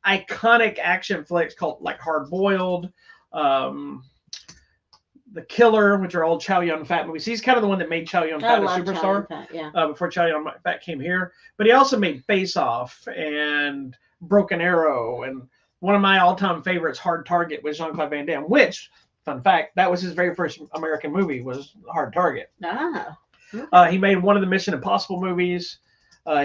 iconic action flicks called like Hard Boiled, The Killer, which are all Chow Yun-Fat movies. He's kind of the one that made Chow Yun-Fat a superstar. Before Chow Yun-Fat came here. But he also made Face Off and Broken Arrow, and one of my all-time favorites, Hard Target, with Jean-Claude Van Damme, which, fun fact, that was his very first American movie, was Hard Target. Ah. Okay. He made one of the Mission Impossible movies.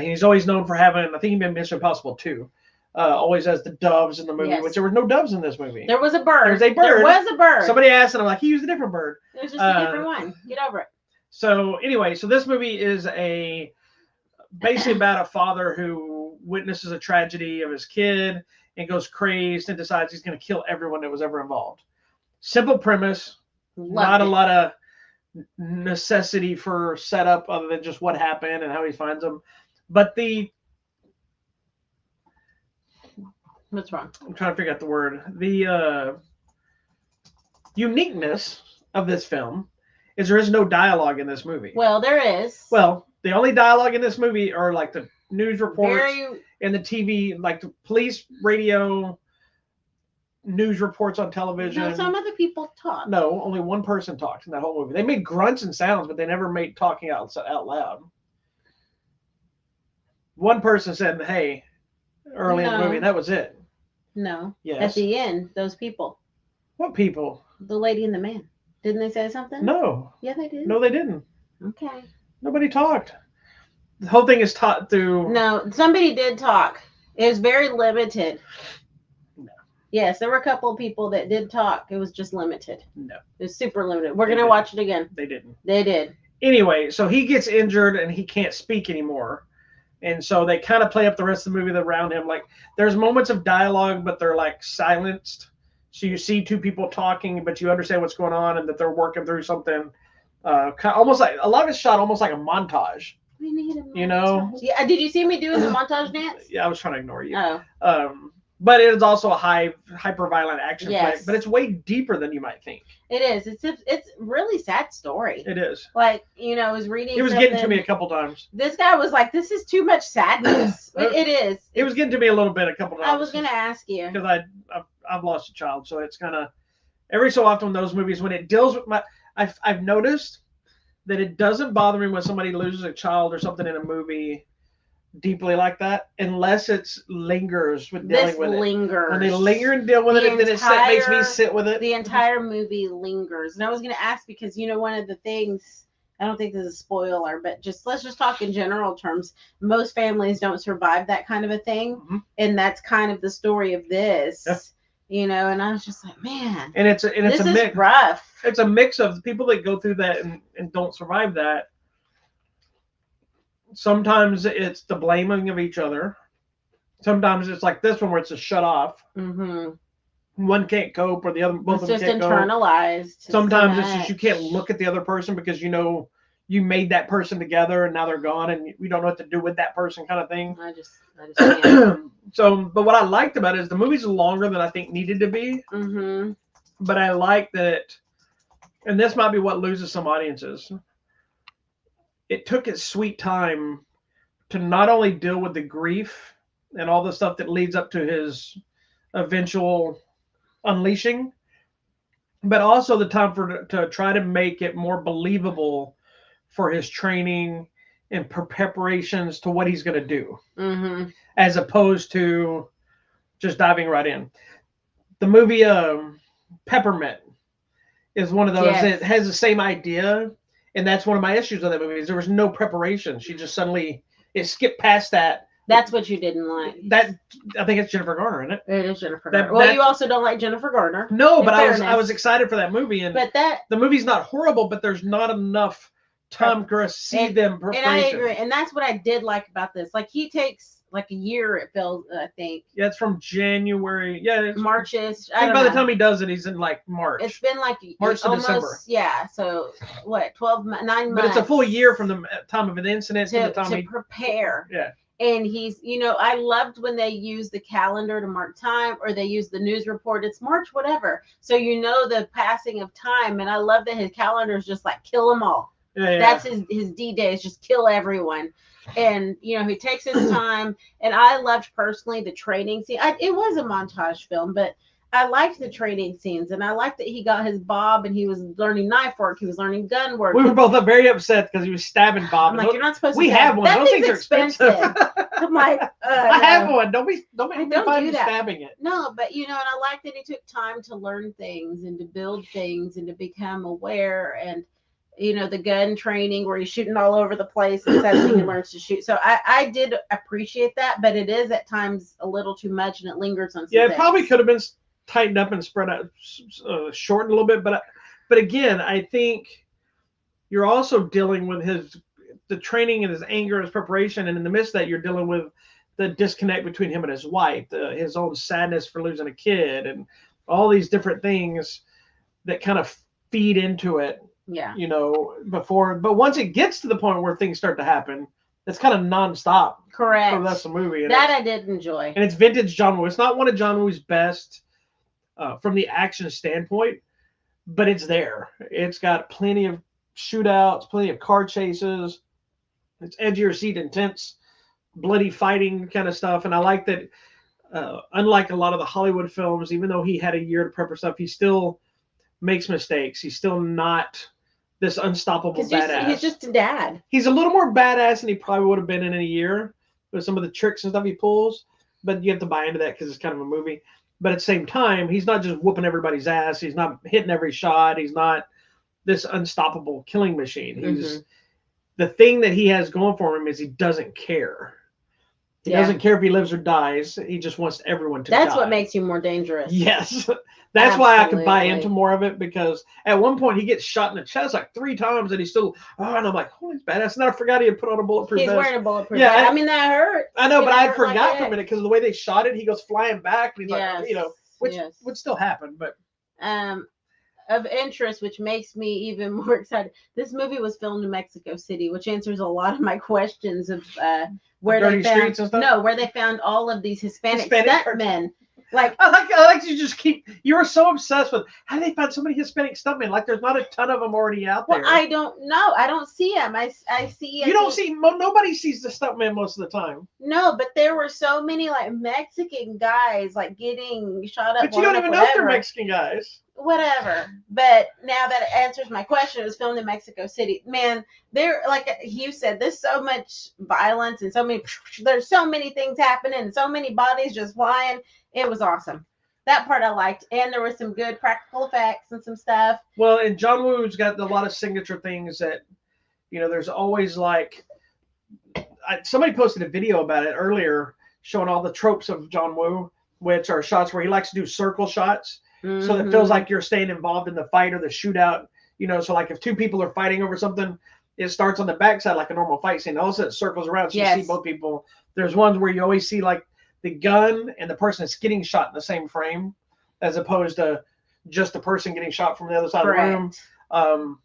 He's always known for having, I think he made Mission Impossible 2. Always has the doves in the movie, which there were no doves in this movie. There was a bird. There was a bird. Somebody asked, and I'm like, he used a different bird. It was just a different one. Get over it. So anyway, so this movie is basically about a father who witnesses a tragedy of his kid and goes crazed and decides he's going to kill everyone that was ever involved. Simple premise, not a lot of necessity for setup other than just what happened and how he finds them. But what's wrong? I'm trying to figure out the word. The uniqueness of this film is there is no dialogue in this movie. Well, there is. Well, the only dialogue in this movie are like the news reports and the TV, like the police radio news reports on television. No, some other people talk. No, only one person talked in that whole movie. They made grunts and sounds, but they never made talking out loud. One person said, "Hey," early in the movie. That was it. No. Yes. At the end, those people. What people? The lady and the man. Didn't they say something? No. Yeah, they did. No, they didn't. Okay. Nobody talked. The whole thing is taught through. No, somebody did talk. It was very limited. No. Yes, there were a couple of people that did talk. It was just limited. No. It was super limited. We're going to watch it again. They didn't. They did. Anyway, so he gets injured and he can't speak anymore. And so they kind of play up the rest of the movie around him. Like there's moments of dialogue, but they're like silenced. So you see two people talking, but you understand what's going on and that they're working through something. Almost like a lot of it's shot almost like a montage. We need a montage. You know? Yeah. Did you see me doing the montage dance? Yeah, I was trying to ignore you. Oh. But it is also a hyper violent action yes. flick, but it's way deeper than you might think. It is. It's really sad story. It is. Like, I was reading. It was getting to me a couple times. This guy was like, "This is too much sadness." It is. It was getting to me a little bit a couple times. I was gonna ask you because I've lost a child, so it's kind of every so often those movies when it deals with I've noticed that it doesn't bother me when somebody loses a child or something in a movie deeply like that, unless it lingers with dealing with it. When they linger and deal with it, then it makes me sit with it. The entire movie lingers. And I was going to ask because, one of the things, I don't think this is a spoiler, but let's just talk in general terms. Most families don't survive that kind of a thing. Mm-hmm. And that's kind of the story of this. Yeah. And I was just like, man. And it's a mix. Rough. It's a mix of people that go through that and don't survive that. Sometimes it's the blaming of each other. Sometimes it's like this one where it's a shut off. Mm-hmm. One can't cope, or the other both of them can't cope. It's just internalized. Sometimes it's just you can't look at the other person because you you made that person together and now they're gone and we don't know what to do with that person kind of thing. I just can't. So, but what I liked about it is the movie's longer than I think needed to be. Mm-hmm. But I like that, and this might be what loses some audiences. It took its sweet time to not only deal with the grief and all the stuff that leads up to his eventual unleashing, but also the time to try to make it more believable for his training and preparations to what he's going to do, as opposed to just diving right in. The movie Peppermint is one of those that has the same idea, and that's one of my issues with that movie is there was no preparation. She just suddenly it skipped past that. That's what you didn't like. That I think it's Jennifer Garner, isn't it? It is Jennifer Garner. Well, you also don't like Jennifer Garner. No, but I was excited for that movie, and the movie's not horrible, but there's not enough time to see them preparation. And I agree, and that's what I did like about this. Like he takes like a year, it feels. I think. Yeah, it's from January. Yeah, March-ish. I think by the time he does it, he's in like March. It's been like March to December. Yeah. So what? 9 months. But it's a full year from the time of an incident to the time to prepare. Yeah. And he's, I loved when they use the calendar to mark time, or they use the news report. It's March, whatever. So the passing of time. And I love that his calendar is just like kill them all. Yeah. That's his D-Day is just kill everyone. And he takes his time. And I loved personally the training scene. It was a montage film, but I liked the training scenes, and I liked that he got his bob and he was learning knife work. He was learning gun work. We were both very upset because he was stabbing Bob. I'm like, you're not supposed to. We have one. Those things are expensive. I'm like, I have one. Don't be stabbing it. No, but and I like that he took time to learn things and to build things and to become aware, and the gun training where he's shooting all over the place and suddenly he learns to shoot. So I did appreciate that, but it is at times a little too much and it lingers on some things. It probably could have been tightened up and spread out, shortened a little bit. But again, I think you're also dealing with the training and his anger and his preparation. And in the midst of that, you're dealing with the disconnect between him and his wife, his own sadness for losing a kid, and all these different things that kind of feed into it. Yeah. But once it gets to the point where things start to happen, it's kind of nonstop. Correct. For the rest of the movie. That I did enjoy. And it's vintage John Woo. It's not one of John Woo's best from the action standpoint, but it's there. It's got plenty of shootouts, plenty of car chases. It's edgier seat, intense, bloody fighting kind of stuff. And I like that, unlike a lot of the Hollywood films, even though he had a year to prepare stuff, he still makes mistakes. He's still not this unstoppable badass. He's just a dad. He's a little more badass than he probably would have been in a year with some of the tricks and stuff he pulls. But you have to buy into that because it's kind of a movie. But at the same time, he's not just whooping everybody's ass. He's not hitting every shot. He's not this unstoppable killing machine. He's the thing that he has going for him is he doesn't care. He doesn't care if he lives or dies. He just wants everyone to die. That's what makes you more dangerous. Yes. That's why I could buy into more of it, because at one point he gets shot in the chest like 3 times and he's still, and I'm like, holy badass. And then I forgot he had put on a bulletproof vest. He's wearing a bulletproof vest. I mean, that hurt. I know, but I had forgot for a minute because of the way they shot it. He goes flying back. And he's like, which would still happen. But of interest, which makes me even more excited. This movie was filmed in Mexico City, which answers a lot of my questions of where they found all of these Hispanic stuntmen. Like I like you were so obsessed with how do they find so many Hispanic stuntmen? Like there's not a ton of them already out there. Well, I don't know. I don't see them. I see. Nobody sees the stuntman most of the time. No, but there were so many like Mexican guys like getting shot up. But you don't even know if they're Mexican guys. Whatever. But now that answers my question, it was filmed in Mexico City. Man, there, like you said, there's so much violence and there's so many things happening and so many bodies just flying. It was awesome. That part I liked. And there was some good practical effects and some stuff. Well, and John Woo's got a lot of signature things that, there's always like, somebody posted a video about it earlier showing all the tropes of John Woo, which are shots where he likes to do circle shots. So it feels like you're staying involved in the fight or the shootout, so like if 2 people are fighting over something, it starts on the backside like a normal fight scene. All of a sudden it circles around so you see both people. There's ones where you always see like the gun and the person is getting shot in the same frame as opposed to just the person getting shot from the other side of the room.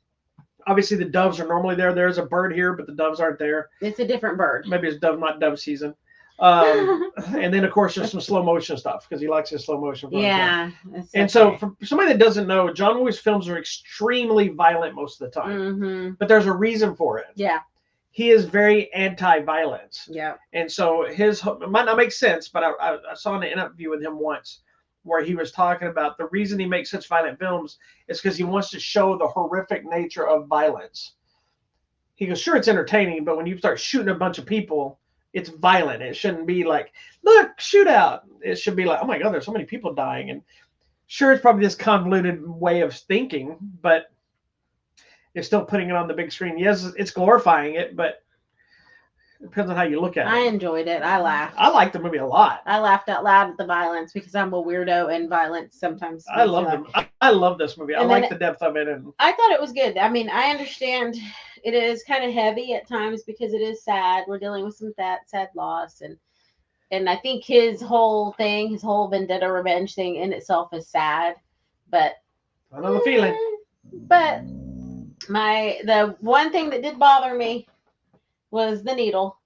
Obviously, the doves are normally there. There's a bird here, but the doves aren't there. It's a different bird. Maybe it's not dove season. And then, of course, there's some slow motion stuff because he likes his slow motion. Yeah. And so, for somebody that doesn't know, John Woo's films are extremely violent most of the time. Mm-hmm. But there's a reason for it. Yeah. He is very anti-violence. Yeah. And so it might not make sense, but I saw an interview with him once where he was talking about the reason he makes such violent films is because he wants to show the horrific nature of violence. He goes, sure, it's entertaining, but when you start shooting a bunch of people, it's violent. It shouldn't be like, look, shootout. It should be like, oh my God, there's so many people dying. And sure, it's probably this convoluted way of thinking, but it's still putting it on the big screen. Yes, it's glorifying it, but it depends on how you look at it. I enjoyed it. I laughed. I liked the movie a lot. I laughed out loud at the violence because I'm a weirdo and violence sometimes. I love this movie. I like the depth of it. And I thought it was good. I mean, I understand it is kind of heavy at times because it is sad. We're dealing with some sad loss. And I think his whole thing, his whole vendetta revenge thing in itself is sad. But I know the feeling. But the one thing that did bother me was the needle.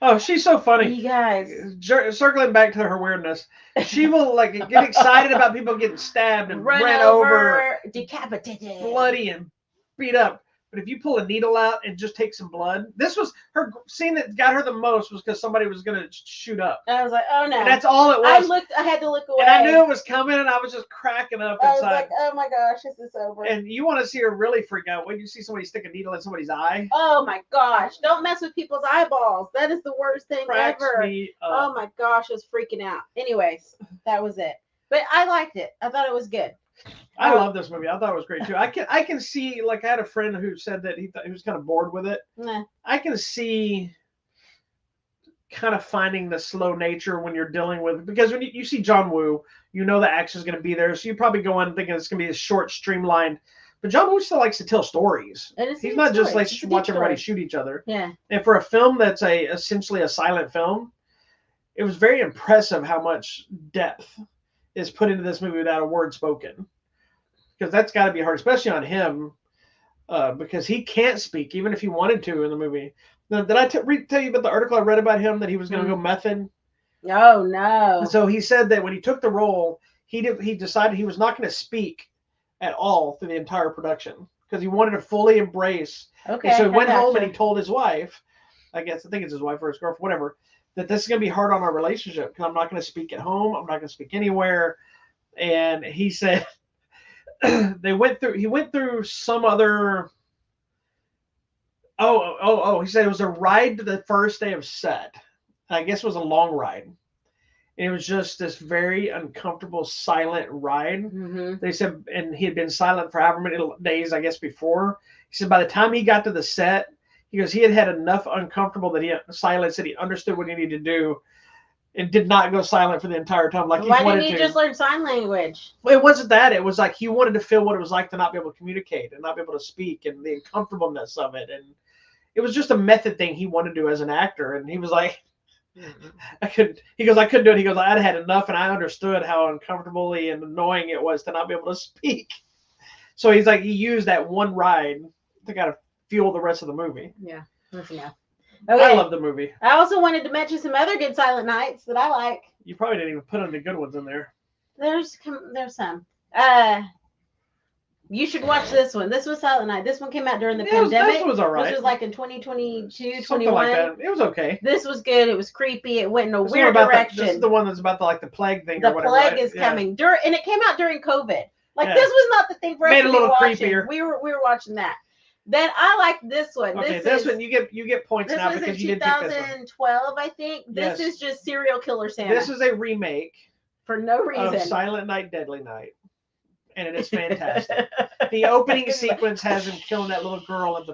Oh, she's so funny. You guys. Circling back to her weirdness, she will like get excited about people getting stabbed and ran over, decapitated, bloody and beat up. But if you pull a needle out and just take some blood, this was her scene that got her the most was because somebody was going to shoot up. I was like, oh no. And that's all it was. I had to look away. And I knew it was coming and I was just cracking up inside. I was like, oh my gosh, is this over? And you want to see her really freak out when you see somebody stick a needle in somebody's eye. Oh my gosh. Don't mess with people's eyeballs. That is the worst thing Cracks ever. Me up. Oh my gosh, I was freaking out. Anyways, that was it. But I liked it. I thought it was good. I love this movie. I thought it was great too. I can see, like, I had a friend who said that he was kind of bored with it. Nah. I can see kind of finding the slow nature when you're dealing with, because when you see John Woo, you know the action is going to be there, so you probably go on thinking it's going to be a short, streamlined. But John Woo still likes to tell stories. He's not just like watch everybody shoot each other. Yeah. And for a film that's essentially a silent film, it was very impressive how much depth is put into this movie without a word spoken, because that's got to be hard, especially on him, because he can't speak even if he wanted to in the movie. Now, did I tell you about the article I read about him that he was going to go method? Oh no! So he said that when he took the role, he decided he was not going to speak at all through the entire production because he wanted to fully embrace. Okay. And so he went home and he told his wife, I think it's his wife or his girlfriend, whatever, that this is going to be hard on our relationship because I'm not going to speak at home. I'm not going to speak anywhere. And he said he went through some other. He said it was a ride to the first day of set. I guess it was a long ride. And it was just this very uncomfortable, silent ride. Mm-hmm. They said, and he had been silent for however many days, I guess, before. He said by the time he got to the set, he goes, he had enough uncomfortable silence that he understood what he needed to do and did not go silent for the entire time. Like why didn't he just learn sign language? Well, it wasn't that. It was like he wanted to feel what it was like to not be able to communicate and not be able to speak and the uncomfortableness of it. And it was just a method thing he wanted to do as an actor. And he was like, I couldn't do it. He goes, I'd had enough and I understood how uncomfortably and annoying it was to not be able to speak. So he's like, he used that one ride to kind of fuel the rest of the movie. Yeah. Okay. I love the movie. I also wanted to mention some other good Silent Nights that I like. You probably didn't even put any good ones in there. There's some. You should watch this one. This was Silent Night. This one came out during the pandemic. This was all right. This was like in 2022, Something 21. like that. It was okay. This was good. It was creepy. It went in a weird direction. This is the one that's about the plague thing. The or whatever, plague right? is coming and it came out during COVID. Like, yeah. This was not the thing for us Made to a little be watching. creepier. We were watching that. Then I like this one. Okay, this one you get points now because you did pick this one. This was in 2012, I think. This is just Serial Killer Santa. This is a remake for no reason of Silent Night, Deadly Night, and it is fantastic. The opening sequence has him killing that little girl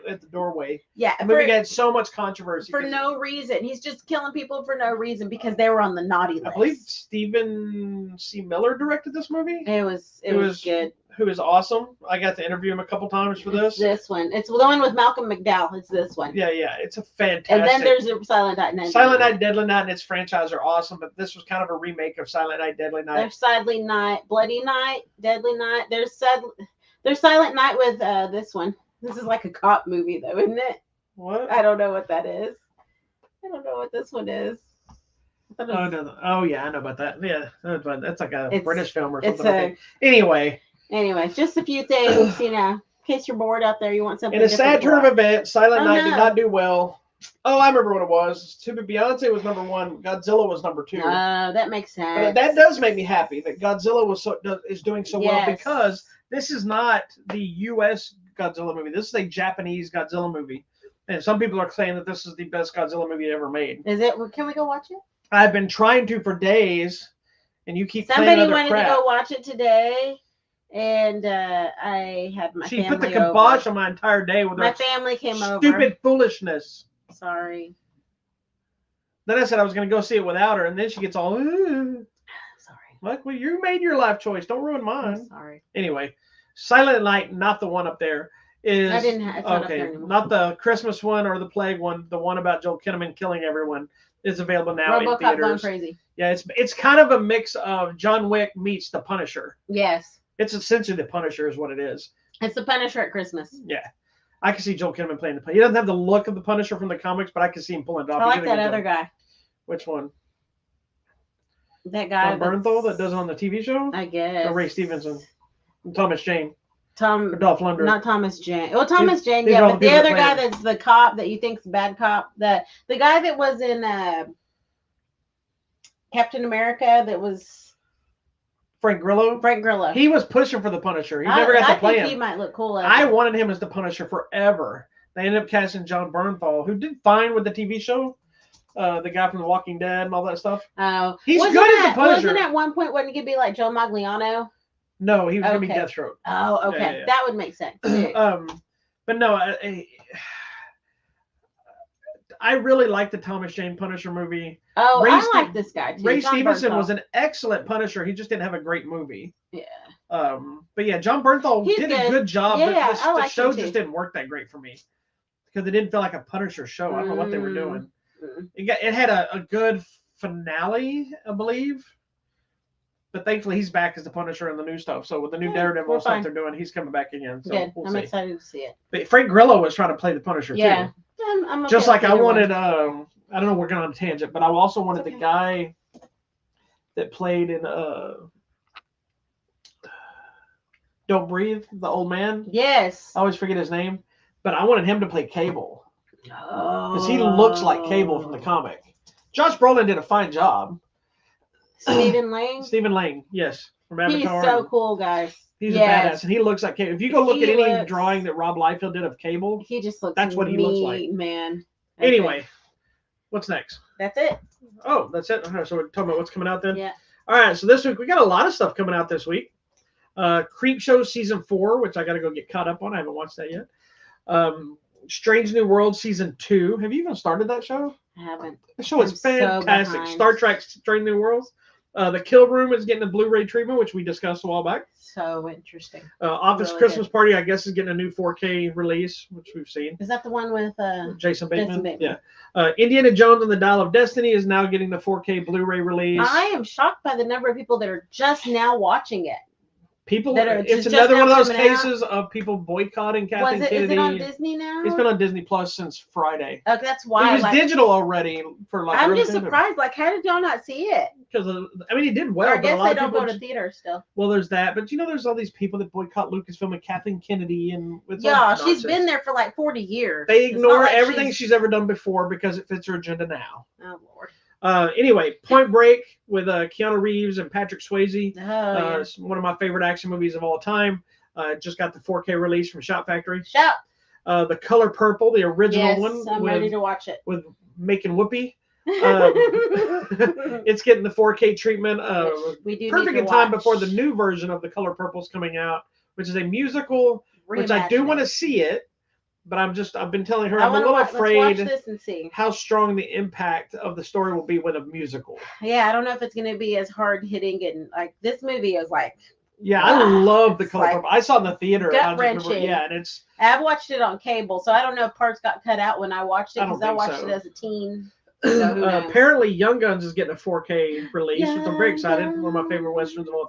at the doorway. Yeah, the movie had so much controversy for no reason. He's just killing people for no reason because they were on the naughty list. I believe Stephen C. Miller directed this movie. It was good. Who is awesome. I got to interview him a couple times for this. This one. It's the one with Malcolm McDowell. It's this one. Yeah. It's a fantastic. And then there's a Silent Night. Silent Night, Deadly Night, and its franchise are awesome, but this was kind of a remake of Silent Night, Deadly Night. There's Silent Night, Bloody Night, Deadly Night. There's Silent Night with this one. This is like a cop movie, though, isn't it? What? I don't know what that is. I don't know what this one is. Oh, no. Oh, yeah, I know about that. Yeah, that's like a It's- British film or it's something. I a- think. Anyway, Anyways, just a few things, you know, in case you're bored out there, you want something in a different sad to turn of watch. events, Silent Oh, Night did no. not do well. Oh, I remember what it was. Stupid Beyonce was number 1. Godzilla was number 2. That makes sense. But that does make me happy that Godzilla is doing so well, Yes. because this is not the U.S. Godzilla movie. This is a Japanese Godzilla movie. And some people are saying that this is the best Godzilla movie ever made. Is it? Can we go watch it? I've been trying to for days, and you keep Somebody playing other wanted crap. to go watch it today, and I had my She family put the kibosh over. on my entire day with My her family came over. stupid foolishness. Sorry. Then I said I was going to go see it without her, and then she gets all, Sorry. like, well, you made your life choice. Don't ruin I'm mine. sorry. Anyway, Silent Night, not the one up there. Is I didn't. It's not up there okay, anymore. not the Christmas one or the Plague one. The one about Joel Kinnaman killing everyone is available now in RoboCop going theaters. crazy. Yeah, it's kind of a mix of John Wick meets The Punisher. Yes, It's essentially The Punisher is what it is. it's the Punisher at Christmas. Yeah, I can see Joel Kinnaman playing the Punisher. He doesn't have the look of the Punisher from the comics, but I can see him pulling it off. I He like did a that good other job. guy. Which one? That guy. John Bernthal that does it on the TV show? I guess. Or Ray Stevenson? And Thomas Jane? Or Tom. Dolph Lundgren? Not Thomas Jane. Well, Thomas Jane, these yeah, are all but the the people other that guy play that's the cop that you think's a bad cop, the guy that was in Captain America, that was Frank Grillo? Frank Grillo. He was pushing for the Punisher. He never got to play think him. he might look cool. I wanted him as the Punisher forever. They ended up casting John Bernthal, who did fine with the TV show. The guy from The Walking Dead and all that stuff. Oh, He's wasn't good as that- the Punisher. Wasn't at one point wasn't he gonna be like Joe Magliano? No, he was going to be Okay. Deathstroke. Oh, okay, Yeah. that would make sense. Too. But no, I really like the Thomas Jane Punisher movie. Oh, Ray I Ste- like this guy too. Ray John Stevenson Bernthal. was an excellent Punisher. He just didn't have a great movie. Yeah. But yeah, John Bernthal He's did good. a good job. Yeah, but I the like show him just too. didn't work that great for me because it didn't feel like a Punisher show. I don't know what they were doing. Mm. It had a good finale, I believe. But thankfully, he's back as the Punisher in the new stuff. So with the new Yeah, Daredevil we're stuff fine. they're doing, he's coming back again. So Good. we'll I'm see. excited to see it. But Frank Grillo was trying to play the Punisher Yeah. too. I'm okay Just like with I either one. wanted, I don't know, we're going on a tangent, but I also wanted It's the okay. guy that played in Don't Breathe, the old man. Yes. I always forget his name, but I wanted him to play Cable Oh. because he looks like Cable from the comic. Josh Brolin did a fine job. Stephen Lang. Stephen Lang, yes, from He's Avatar. so cool, guys. He's Yes. a badass, and he looks like Cable. If you go look He at any looks- drawing that Rob Liefeld did of Cable, He just looks. That's what he looks like. mean, man. Okay. anyway, what's next? That's it. Oh, that's it. Okay, so we're talking about what's coming out then. Yeah. All right, so this week we got a lot of stuff coming out this week. Creep Show season 4, which I got to go get caught up on. I haven't watched that yet. Strange New World season 2. Have you even started that show? I haven't. The show is I'm so fantastic. behind. Star Trek Strange New Worlds. The Kill Room is getting a Blu-ray treatment, which we discussed a while back. So interesting. Office Really Christmas Party, I guess, is getting a new 4K release, which we've seen. Is that the one with Jason Bateman. Bateman. Yeah. Indiana Jones and the Dial of Destiny is now getting the 4K Blu-ray release. I am shocked by the number of people that are just now watching it. People, that are it's just another now one of those coming out. cases of people boycotting Kathleen Is Kennedy. it on Disney now? It's been on Disney Plus since Friday. Okay, that's why. It was digital already for like. I'm just surprised. Like, how did y'all not see it? Because I mean, he did well, Or I but a guess lot they of don't people. go to theaters still. Well, there's that, but there's all these people that boycott Lucasfilm and Kathleen Kennedy, and it's all Yeah, she's nonsense. been there for like 40 years. They It's not ignore like everything she's ever done before because it fits her agenda now. Oh Lord. Anyway, Point Break with Keanu Reeves and Patrick Swayze. Oh, yeah. It's one of my favorite action movies of all time. Just got the 4K release from Shot Factory. Shout. The Color Purple, the original Yes, one I'm ready to watch it. with Making Whoopi. It's getting the 4K treatment. We do Perfect need in to time watch. before the new version of The Color Purple is coming out, which is a musical, which I do Reimagining. want to see it, but I've been telling her I I'm a wanna little Let's watch afraid this and see. how strong the impact of the story will be with a musical. Yeah, I don't know if it's going to be as hard hitting and like this movie is like. Yeah, I love The It's Color like Purple. I saw it in the theater. and I just remember, gut-wrenching. yeah, and it's I've watched it on cable, so I don't know if parts got cut out when I watched it I don't because I think watched so. it as a teen. So who knows? apparently Young Guns is getting a 4K release, which I'm very excited. One of my favorite westerns of all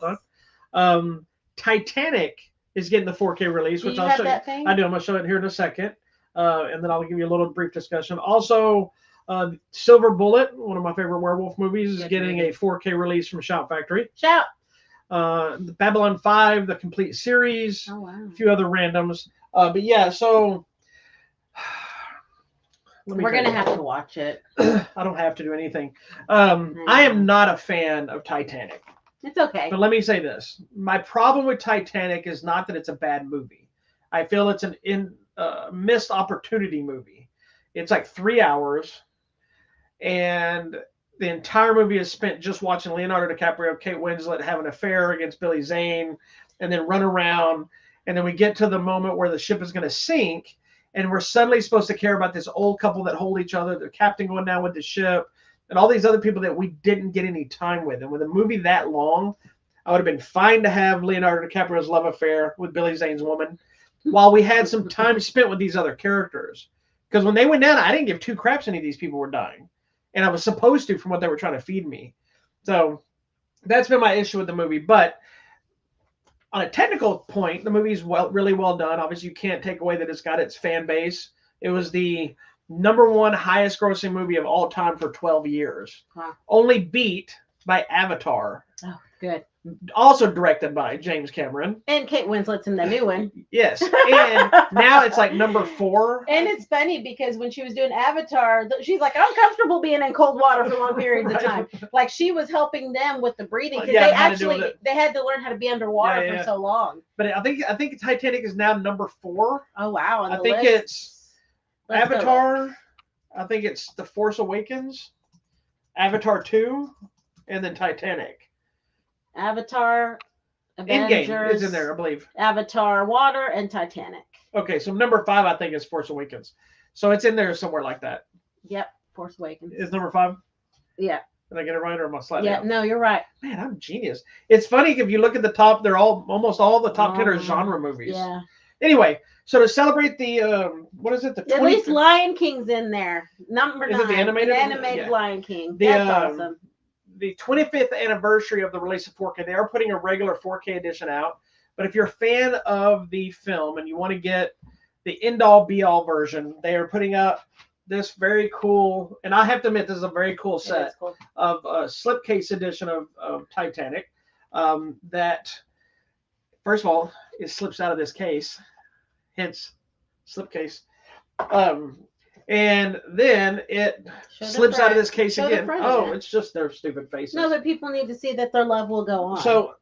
time. Titanic is getting the 4K release, which you I'll have show that you. thing? I do. I'm gonna show it here in a second, and then I'll give you a little brief discussion. Also, Silver Bullet, one of my favorite werewolf movies, is getting a 4K release from Shout Factory. Shout. The Babylon 5, the complete series, Oh, wow. a few other randoms. But yeah, so we're gonna have to watch it. I don't have to do anything. I am not a fan of Titanic. It's okay. But let me say this. My problem with Titanic is not that it's a bad movie. I feel it's an missed opportunity movie. It's like 3 hours, and the entire movie is spent just watching Leonardo DiCaprio, Kate Winslet have an affair against Billy Zane, and then run around. And then we get to the moment where the ship is going to sink, and we're suddenly supposed to care about this old couple that hold each other, the captain going down with the ship, and all these other people that we didn't get any time with. And with a movie that long, I would have been fine to have Leonardo DiCaprio's love affair with Billy Zane's woman while we had some time spent with these other characters. Because when they went down, I didn't give two craps any of these people were dying. And I was supposed to from what they were trying to feed me. So that's been my issue with the movie. But on a technical point, the movie's really well done. Obviously, you can't take away that it's got its fan base. It was the #1 highest grossing movie of all time for 12 years. Wow. Only beat by Avatar. Oh, good. Also directed by James Cameron. And Kate Winslet's in the new one. Yes. And now it's like #4. And it's funny because when she was doing Avatar, she's like, I'm comfortable being in cold water for long periods of time. Like she was helping them with the breathing because they had to learn how to be underwater for so long. But I think Titanic is now #4. Oh wow! I think it's Avatar. I think it's The Force Awakens, Avatar 2, and then Titanic. Avatar, Avengers, Endgame is in there, I believe. Avatar, Water, and Titanic. Okay, so #5 I think is Force Awakens. So it's in there somewhere like that. Yep, Force Awakens. Is #5? Yeah. Did I get it right or am I slightly out? No, you're right. Man, I'm a genius. It's funny if you look at the top, they're almost all the top 10 are genre movies. Yeah. Anyway, so to celebrate the what is it? The at least Lion King's in there. #9. Is it the animated? The animated Lion King. That's awesome. The 25th anniversary of the release of 4K, they are putting a regular 4K edition out. But if you're a fan of the film and you want to get the end-all be-all version, they are putting out this very cool, and I have to admit, this is a very cool set of a slipcase edition of Titanic. That, first of all, it slips out of this case, hence slipcase. And then it slips out of this case again. Oh, it's just their stupid faces. No, but people need to see that their love will go on. So,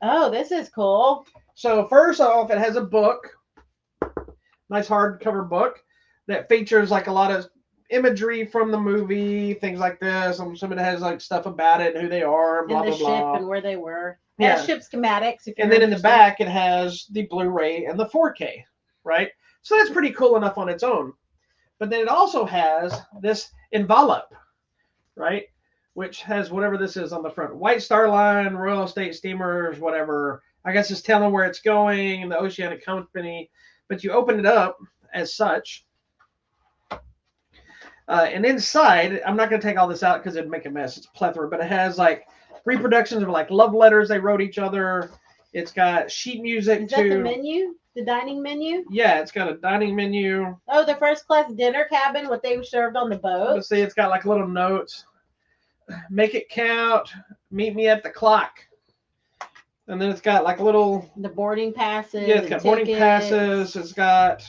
Oh, this is cool. So first off, it has a book, nice hardcover book that features like a lot of imagery from the movie, things like this. I'm assuming it has like stuff about it, who they are, and blah, and the blah, blah. ship and where they were. Yeah. Ship schematics. And then in the back, it has the Blu-ray and the 4K, right? So that's pretty cool enough on its own. But then it also has this envelope, right? Which has whatever this is on the front. White Star Line, Royal Estate Steamers, whatever. I guess it's telling where it's going and the Oceanic Company. But you open it up as such. And inside, I'm not going to take all this out because it'd make a mess. It's a plethora. But it has like reproductions of like love letters they wrote each other. It's got sheet music. Is that the menu? The dining menu? Yeah, it's got a dining menu. Oh, the first class dinner cabin, what they served on the boat. Let's see, it's got like little notes. Make it count. Meet me at the clock. And then it's got like little. The boarding passes. Yeah, it's got boarding passes. It's got.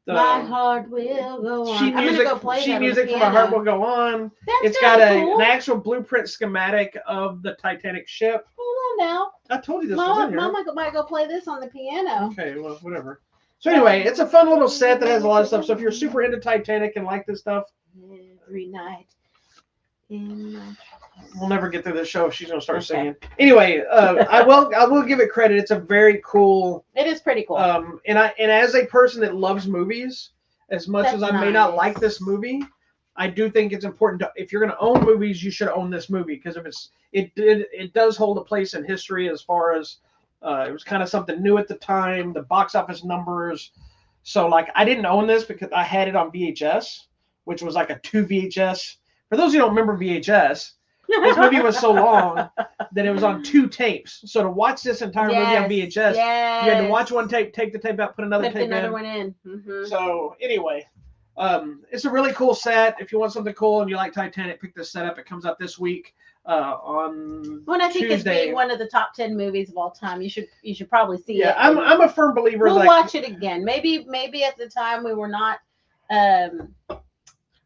My heart will go on. Sheet music, sheet music for My Heart Will Go On. It's got an actual blueprint schematic of the Titanic ship. Hold on now. I told you this was in here. Mama might go play this on the piano. Okay, well, whatever. So anyway, it's a fun little set that has a lot of stuff. So if you're super into Titanic and like this stuff. Every night. We'll never get through this show if she's going to start singing. Anyway, I will give it credit. It's a very cool. It is pretty cool. And as a person that loves movies, as much as I may not like this movie, I do think it's important to, if you're going to own movies, you should own this movie because if it does hold a place in history as far as it was kind of something new at the time, the box office numbers. So like I didn't own this because I had it on VHS, which was like a 2 VHS. For those who don't remember VHS, This movie was so long that it was on 2 tapes. So to watch this entire movie on VHS, you had to watch one tape, take the tape out, put another tape another in. one in. Mm-hmm. So anyway, it's a really cool set. If you want something cool and you like Titanic, pick this set up. It comes out this week on When I think Tuesday. it's being one of the top 10 movies of all time, you should probably see it. Yeah, I'm a firm believer. We'll watch it again. Maybe at the time we were not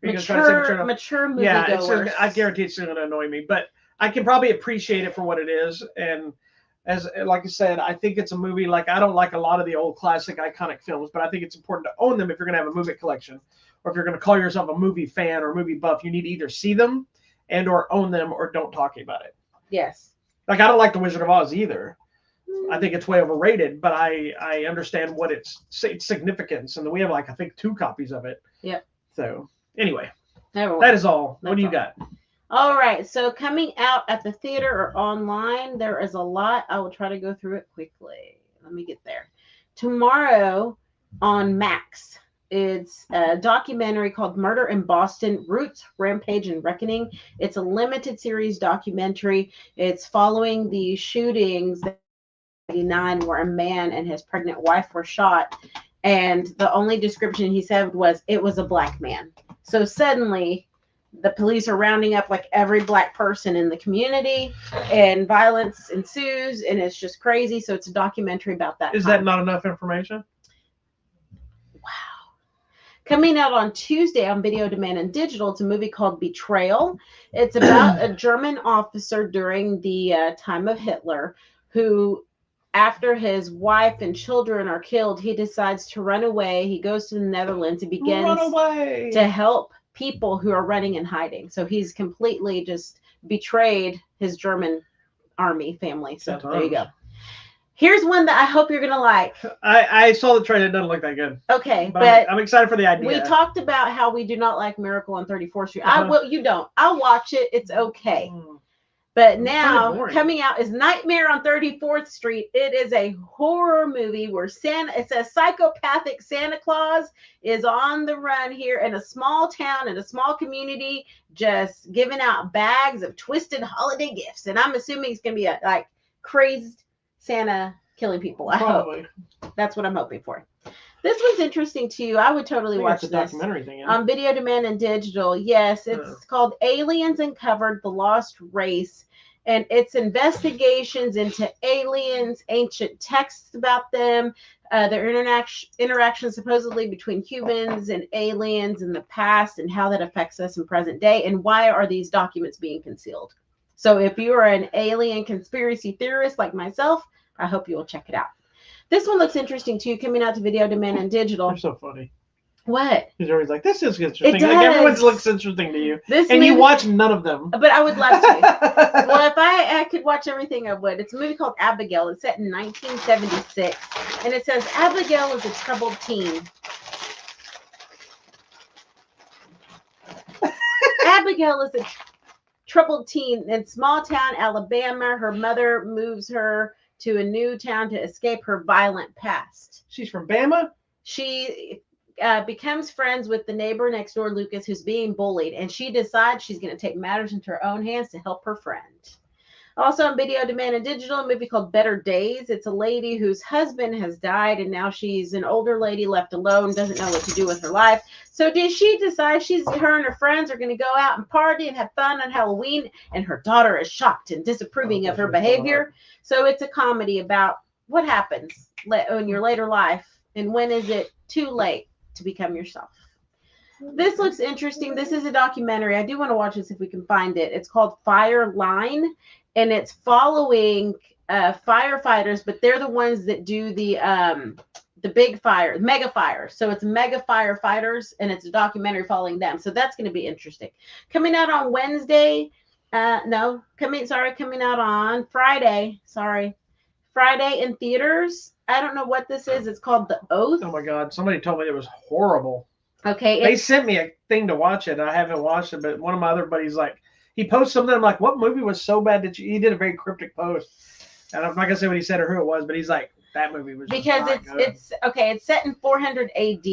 mature movie goers. I guarantee it's going to annoy me, but I can probably appreciate it for what it is. And as like I said, I think it's a movie. Like, I don't like a lot of the old classic iconic films, but I think it's important to own them if you're going to have a movie collection, or if you're going to call yourself a movie fan or a movie buff. You need to either see them and or own them, or don't talk about it. Yes. Like, I don't like The Wizard of Oz either. I think it's way overrated, but I understand what its significance, and we have, like, I think 2 copies of it. Yep. So anyway, that is all. What do you got? All right. So coming out at the theater or online, there is a lot. I will try to go through it quickly. Let me get there. Tomorrow on Max, it's a documentary called Murder in Boston: Roots, Rampage, and Reckoning. It's a limited series documentary. It's following the shootings in 1989 where a man and his pregnant wife were shot. And the only description he said was, it was a black man. So suddenly the police are rounding up like every black person in the community, and violence ensues, and it's just crazy. So it's a documentary about that. Is that not enough information? Wow. Coming out on Tuesday on Video Demand and Digital, it's a movie called Betrayal. It's about a German officer during the time of Hitler who, after his wife and children are killed, he decides to run away. He goes to the Netherlands and begins to help people who are running and hiding. So he's completely just betrayed his German army family. So there you go. Here's one that I hope you're going to like. I saw the trailer. It doesn't look that good. Okay. But I'm excited for the idea. We talked about how we do not like Miracle on 34th Street. You don't. I'll watch it. It's okay. But now coming out is Nightmare on 34th Street. It is a horror movie where it's a psychopathic Santa Claus is on the run here in a small town, in a small community, just giving out bags of twisted holiday gifts. And I'm assuming it's going to be a like crazed Santa killing people. I hope. That's what I'm hoping for. This one's interesting too. I would totally watch this. Documentary thing, on Video Demand and Digital. Yes, it's called Aliens Uncovered: The Lost Race. And it's investigations into aliens, ancient texts about them, their interaction supposedly between humans and aliens in the past, and how that affects us in present day, and why are these documents being concealed. So if you are an alien conspiracy theorist like myself, I hope you will check it out. This one looks interesting too, coming out to Video Demand and Digital. They're so funny. What? He's always like, this is interesting. Like, everyone looks interesting to you. You watch none of them. But I would love to. Well, if I could watch everything, I would. It's a movie called Abigail. It's set in 1976. And it says, Abigail is a troubled teen. Abigail is a troubled teen in small town Alabama. Her mother moves her to a new town to escape her violent past. She's from Bama? She becomes friends with the neighbor next door, Lucas, who's being bullied, and she decides she's going to take matters into her own hands to help her friend. Also on Video Demand and Digital, a movie called Better Days. It's a lady whose husband has died, and now she's an older lady left alone, doesn't know what to do with her life. So did she decide her and her friends are going to go out and party and have fun on Halloween, and her daughter is shocked and disapproving of her behavior. So it's a comedy about what happens in your later life, and when is it too late to become yourself. This looks interesting. This is a documentary. I do want to watch this if we can find it. It's called Fire Line, and it's following firefighters, but they're the ones that do the big fire, mega fires. So it's mega firefighters, and it's a documentary following them. So that's going to be interesting. Coming out on Wednesday. Coming out on Friday. Friday in theaters. I don't know what this is. It's called The Oath. Oh my God. Somebody told me it was horrible. Okay. They sent me a thing to watch it. I haven't watched it, but one of my other buddies, like, he posted something. I'm like, what movie was so bad that he did a very cryptic post. And I'm not going to say what he said or who it was, but he's like, that movie was because it's set in 400 AD.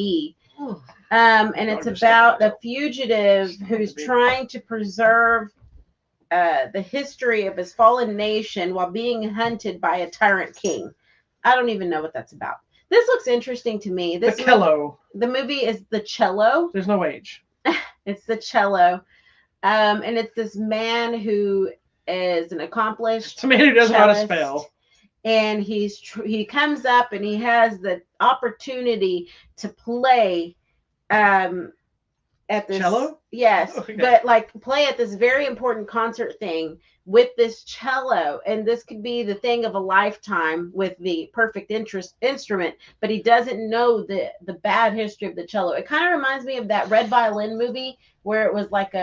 And it's about a fugitive who's trying to preserve the history of his fallen nation while being hunted by a tyrant king. I don't even know what that's about. This looks interesting to me. The Cello. The movie is The Cello. There's no age. It's The Cello. And it's this man who is an accomplished It's a man who doesn't know how to spell. And he comes up and he has the opportunity to play at this cello. Yes, okay. But like play at this very important concert thing with this cello, and this could be the thing of a lifetime with the perfect instrument. But he doesn't know the bad history of the cello. It kind of reminds me of that Red Violin movie where it was like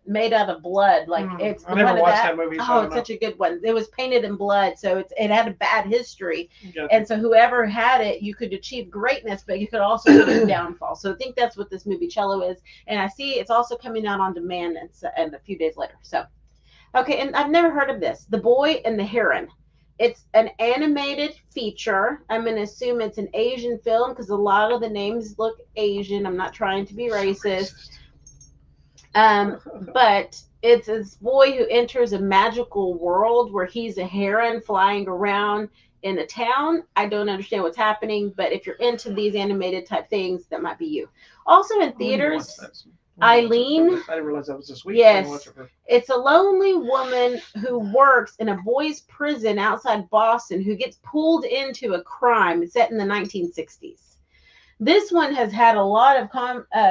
made out of blood. Like it's I never watched that movie. So it's such a good one. It was painted in blood, so it had a bad history. Yeah. And so whoever had it, you could achieve greatness, but you could also achieve downfall. So I think that's what this movie Cello is. And I see it's also coming out on demand and a few days later. So, okay, and I've never heard of this. The Boy and the Heron. It's an animated feature. I'm going to assume it's an Asian film because a lot of the names look Asian. I'm not trying to be racist. But it's this boy who enters a magical world where he's a heron flying around in a town. I don't understand what's happening, but if you're into these animated type things, that might be you. Also in theaters, Eileen. I didn't realize that was this week. Yes. It's a lonely woman who works in a boys' prison outside Boston who gets pulled into a crime set in the 1960s. This one has had a lot of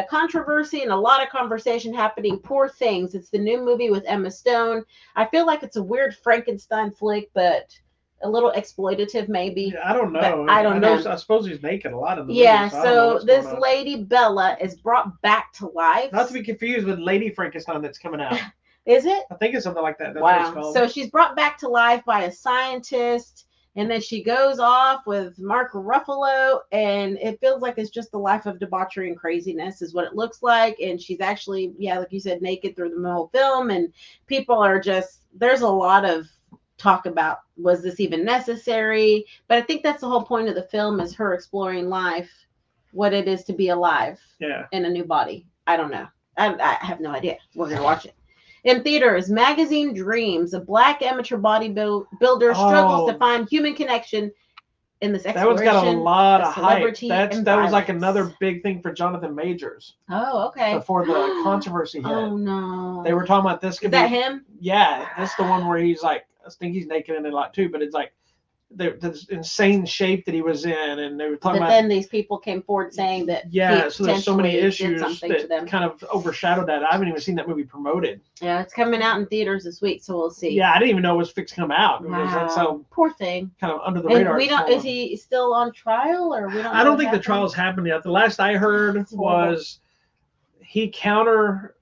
controversy and a lot of conversation happening. Poor Things. It's the new movie with Emma Stone. I feel like it's a weird Frankenstein flick, but a little exploitative maybe. Yeah, I don't know. I don't know. I suppose he's naked a lot of the Yeah, movie, so this lady Bella is brought back to life. Not to be confused with Lady Frankenstein that's coming out. Is it? I think it's something like that. That's wow. So she's brought back to life by a scientist. And then she goes off with Mark Ruffalo, and it feels like it's just the life of debauchery and craziness is what it looks like. And she's actually, yeah, like you said, naked through the whole film. And people are just, there's a lot of talk about, was this even necessary? But I think that's the whole point of the film is her exploring life, what it is to be alive in a new body. I don't know. I have no idea. We're going to watch it. In theaters, Magazine Dreams, a black amateur bodybuilder struggles to find human connection in this exploration. That one's got a lot of hype. That was like another big thing for Jonathan Majors. Oh, okay. Before the controversy hit. Oh, no. They were talking about this. Is that him? Yeah, that's the one where he's like, I think he's naked in it a lot too, but it's like, the insane shape that he was in, and they were talking about. Then these people came forward saying that. Yeah, so there's so many issues that kind of overshadowed that. I haven't even seen that movie promoted. Yeah, it's coming out in theaters this week, so we'll see. Yeah, I didn't even know it was fixed to come out. Wow. That's how poor thing. Kind of under the radar. We don't. Is he still on trial, or we don't? I don't think the trial's happened yet. The last I heard was he counter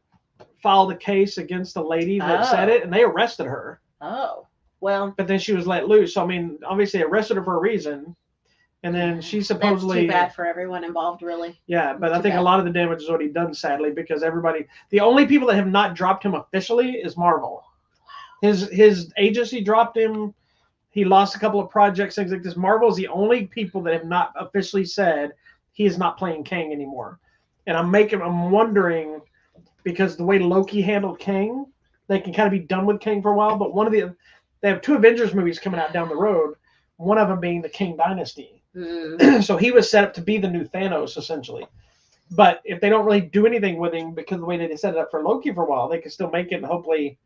filed a case against the lady that said it, and they arrested her. Oh. Well, but then she was let loose. So I mean, obviously arrested her for a reason, and then she supposedly. That's too bad for everyone involved, really. Yeah, but I think a lot of the damage is already done, sadly, because the only people that have not dropped him officially is Marvel. His agency dropped him. He lost a couple of projects, things like this. Marvel is the only people that have not officially said he is not playing Kang anymore. And I'm wondering, because the way Loki handled Kang, they can kind of be done with Kang for a while. But they have 2 Avengers movies coming out down the road, one of them being the King Dynasty. So he was set up to be the new Thanos, essentially. But if they don't really do anything with him, because of the way they set it up for Loki for a while, they can still make it, and hopefully,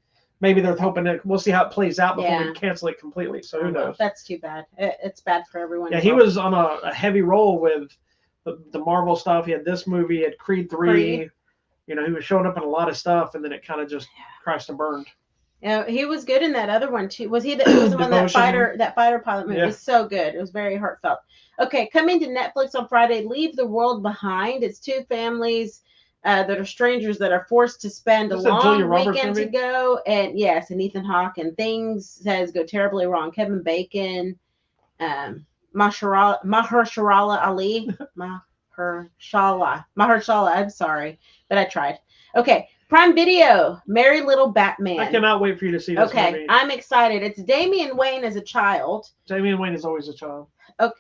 maybe they're hoping that we'll see how it plays out before we cancel it completely. So who knows? That's too bad. It's bad for everyone. Yeah, he was on a heavy roll with the Marvel stuff. He had this movie, he had Creed 3. You know, he was showing up in a lot of stuff, and then it kind of just crashed and burned. Yeah, he was good in that other one too. Was he the one that fighter pilot movie? It was so good. It was very heartfelt. Okay, coming to Netflix on Friday, Leave the World Behind. It's 2 families that are strangers that are forced to spend a long weekend together. And yes, and Ethan Hawke, and things says go terribly wrong. Kevin Bacon, Mahershala Ali, Mahershala. I'm sorry, but I tried. Okay. Prime Video, Merry Little Batman. I cannot wait for you to see this movie. I'm excited. It's Damian Wayne as a child. Damian Wayne is always a child. Okay.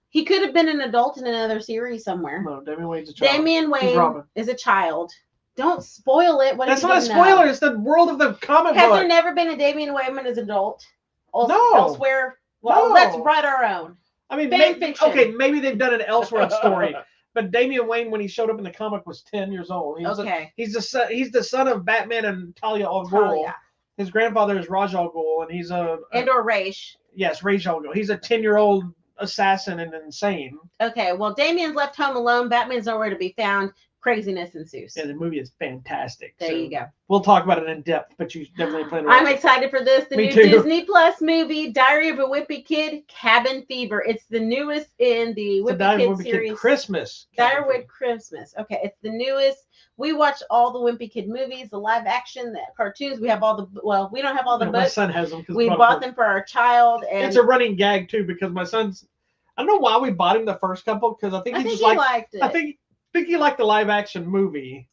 He could have been an adult in another series somewhere. No, Damian Wayne's a child. Damian Wayne is a child. Don't spoil it. What That's if you not a didn't know? spoiler. It's the world of the comic Has book. there never been a Damian Wayne as an adult? No. Elsewhere? Well, No. let's write our own. I mean, Fan fiction. okay, maybe they've done an Elseworld story, but Damian Wayne, when he showed up in the comic, was 10 years old. He's the son of Batman and Talia al Ghul. His grandfather is Ra's al Ghul, and he's or Raish. Yes, Ra's al Ghul. He's a 10-year-old assassin and insane. Okay, well, Damian's left home alone. Batman's nowhere to be found. Craziness ensues. Yeah, the movie is fantastic. There you go. We'll talk about it in depth, but you definitely plan to. I'm excited for this. The Me new too. Disney Plus movie, Diary of a Wimpy Kid, Cabin Fever. It's the newest in the Wimpy Kid series. Christmas. Diary of Christmas. Okay, it's the newest. We watched all the Wimpy Kid movies, the live action, the cartoons. We have all the, well, we don't have all the books. My son has them. We bought them for our child. And it's a running gag too, because my son's, I don't know why we bought him the first couple, because I think he liked it. I think he liked the live action movie.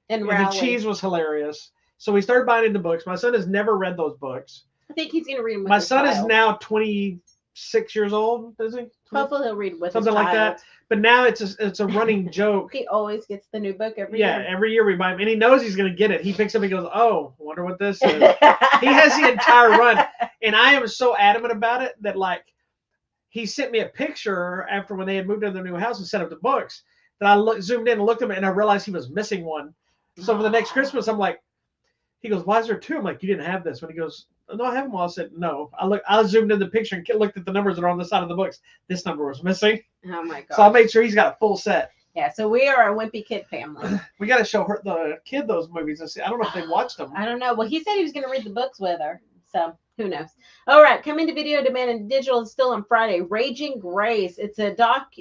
And the cheese was hilarious. So we started buying the books. My son has never read those books. I think he's going to read them with My his son child. is now 26 years old, is he? Hopefully he'll read with something his like child. that. But now it's a running joke. He always gets the new book every year. Yeah, every year we buy him, and he knows he's going to get it. He picks up and goes, "Oh, wonder what this is." He has the entire run, and I am so adamant about it that, like, he sent me a picture after when they had moved into their new house and set up the books, that I zoomed in and looked at him, and I realized he was missing one. So for the next Christmas, I'm like, he goes, "Why is there two?" I'm like, "You didn't have this one." He goes, "No, I have them all." I said, "No." I zoomed in the picture and looked at the numbers that are on the side of the books. This number was missing. Oh my god! So I made sure he's got a full set. Yeah, so we are a Wimpy Kid family. We got to show the kid those movies and see. I don't know if they watched them. I don't know. Well, he said he was going to read the books with her, so who knows? All right, coming to video demand and digital is still on Friday. Raging Grace. It's a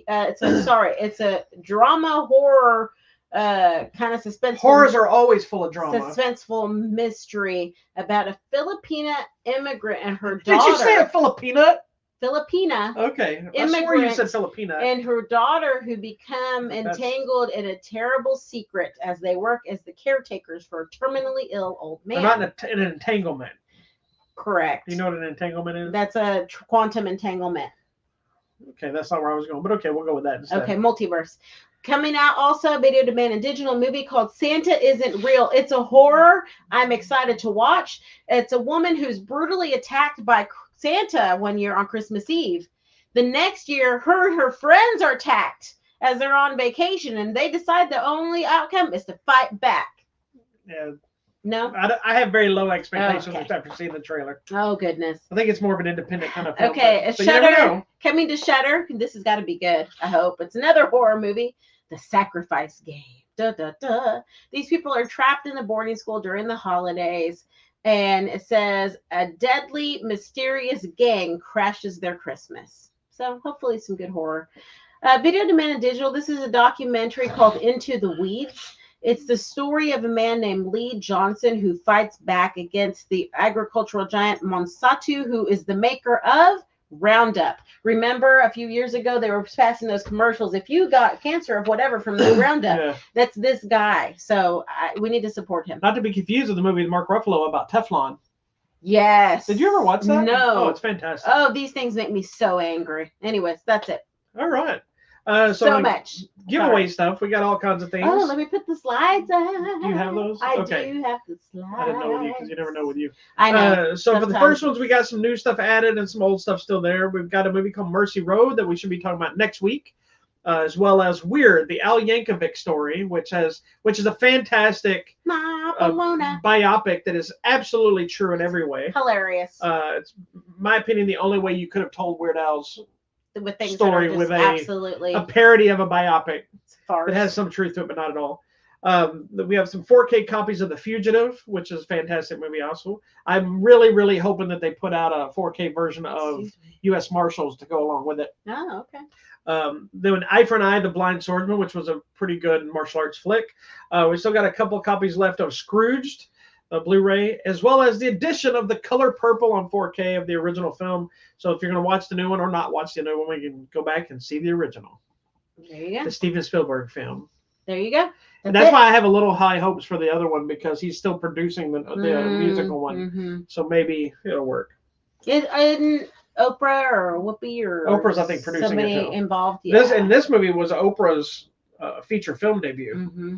it's a drama horror. Kind of suspenseful. Horrors are always full of drama. Suspenseful mystery about a Filipina immigrant and her daughter. Did you say a Filipina? Filipina. Okay. I swore you said Filipina. And her daughter, who become entangled in a terrible secret as they work as the caretakers for a terminally ill old man. They're not in an entanglement. Correct. You know what an entanglement is? That's a quantum entanglement. Okay, that's not where I was going, but okay, we'll go with that instead. Okay, multiverse. Coming out also, video demand and digital movie called Santa Isn't Real. It's a horror I'm excited to watch. It's a woman who's brutally attacked by Santa one year on Christmas Eve. The next year, her friends are attacked as they're on vacation, and they decide the only outcome is to fight back. Yeah. No? I have very low expectations after seeing the trailer. Oh, goodness. I think it's more of an independent kind of film. Okay, Shudder, coming to Shudder. This has got to be good, I hope. It's another horror movie, The Sacrifice Game. Duh, duh, duh. These people are trapped in the boarding school during the holidays, and it says a deadly, mysterious gang crashes their Christmas. So hopefully some good horror. Video demand and digital. This is a documentary called Into the Weeds. It's the story of a man named Lee Johnson who fights back against the agricultural giant Monsanto, who is the maker of Roundup. Remember a few years ago they were passing those commercials. If you got cancer of whatever from the Roundup, that's this guy. So we need to support him. Not to be confused with the movie with Mark Ruffalo about Teflon. Yes. Did you ever watch that? No. Oh, it's fantastic. Oh, these things make me so angry. Anyways, that's it. All right. So much. Giveaway stuff. We got all kinds of things. Oh, let me put the slides on. Do you have those? I do have the slides. I didn't know with you because you never know with you. I know. So for the first ones, we got some new stuff added and some old stuff still there. We've got a movie called Mercy Road that we should be talking about next week, as well as Weird, the Al Yankovic story, which is a fantastic biopic that is absolutely true in every way. Hilarious. It's, in my opinion, the only way you could have told Weird Al's with things story that are with absolutely a parody of a biopic that has some truth to it, but not at all. We have some 4K copies of The Fugitive, which is a fantastic movie also. I'm really, really hoping that they put out a 4K version of U.S. Marshals to go along with it. Oh, okay. Then Eye for an Eye, The Blind Swordsman, which was a pretty good martial arts flick. We still got a couple copies left of Scrooged, Blu-ray, as well as the addition of the color purple on 4K of the original film. So if you're going to watch the new one or not watch the new one, we can go back and see the original. There you go. The Steven Spielberg film. There you go. That's why I have a little high hopes for the other one, because he's still producing the musical one. Mm-hmm. So maybe it'll work. Isn't Oprah or Whoopi or Oprah's, I think, producing somebody it too. involved? Yeah. This movie was Oprah's feature film debut. Mm-hmm.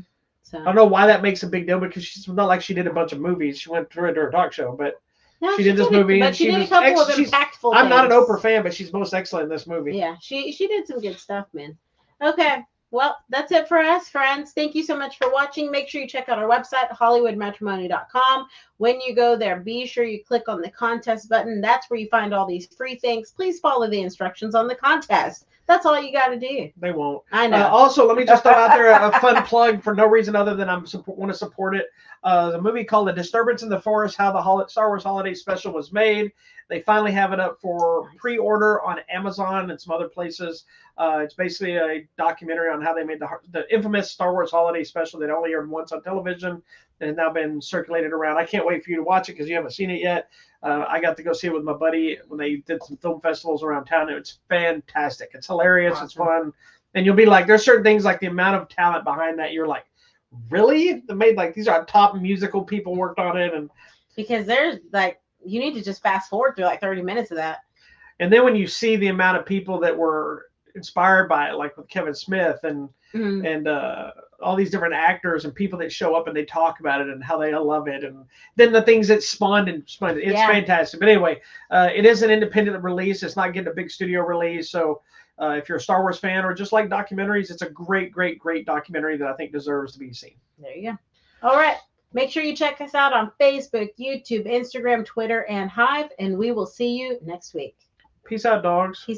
I don't know why that makes a big deal because she's not like she did a bunch of movies. She went through into her talk show, but no, she did this movie, and she did a couple of impactful. I'm not an Oprah fan, but she's most excellent in this movie. Yeah, she did some good stuff, man. Okay, well, that's it for us, friends. Thank you so much for watching. Make sure you check out our website, HollywoodMatrimony.com. When you go there, be sure you click on the contest button. That's where you find all these free things. Please follow the instructions on the contest. That's all you got to do. They won't. I know. Also, let me just throw out there a fun plug for no reason other than I want to support it. The movie called The Disturbance in the Forest, how the Star Wars Holiday Special was made. They finally have it up for pre-order on Amazon and some other places. It's basically a documentary on how they made the infamous Star Wars Holiday Special that only aired once on television and has now been circulated around. I can't wait for you to watch it because you haven't seen it yet. I got to go see it with my buddy when they did some film festivals around town. It's fantastic. It's hilarious. Awesome. It's fun. And you'll be like, there's certain things like the amount of talent behind that. You're like, really? They made like these are top musical people worked on it. And because there's like, you need to just fast forward through like 30 minutes of that. And then when you see the amount of people that were inspired by it, like with Kevin Smith and all these different actors and people that show up and they talk about it and how they love it, and then the things that spawned it's fantastic. But anyway, it is an independent release. It's not getting a big studio release. So if you're a Star Wars fan or just like documentaries, it's a great documentary that I think deserves to be seen. There you go. All right. Make sure you check us out on Facebook, YouTube, Instagram, Twitter, and Hive, and we will see you next week. Peace out, dogs. Peace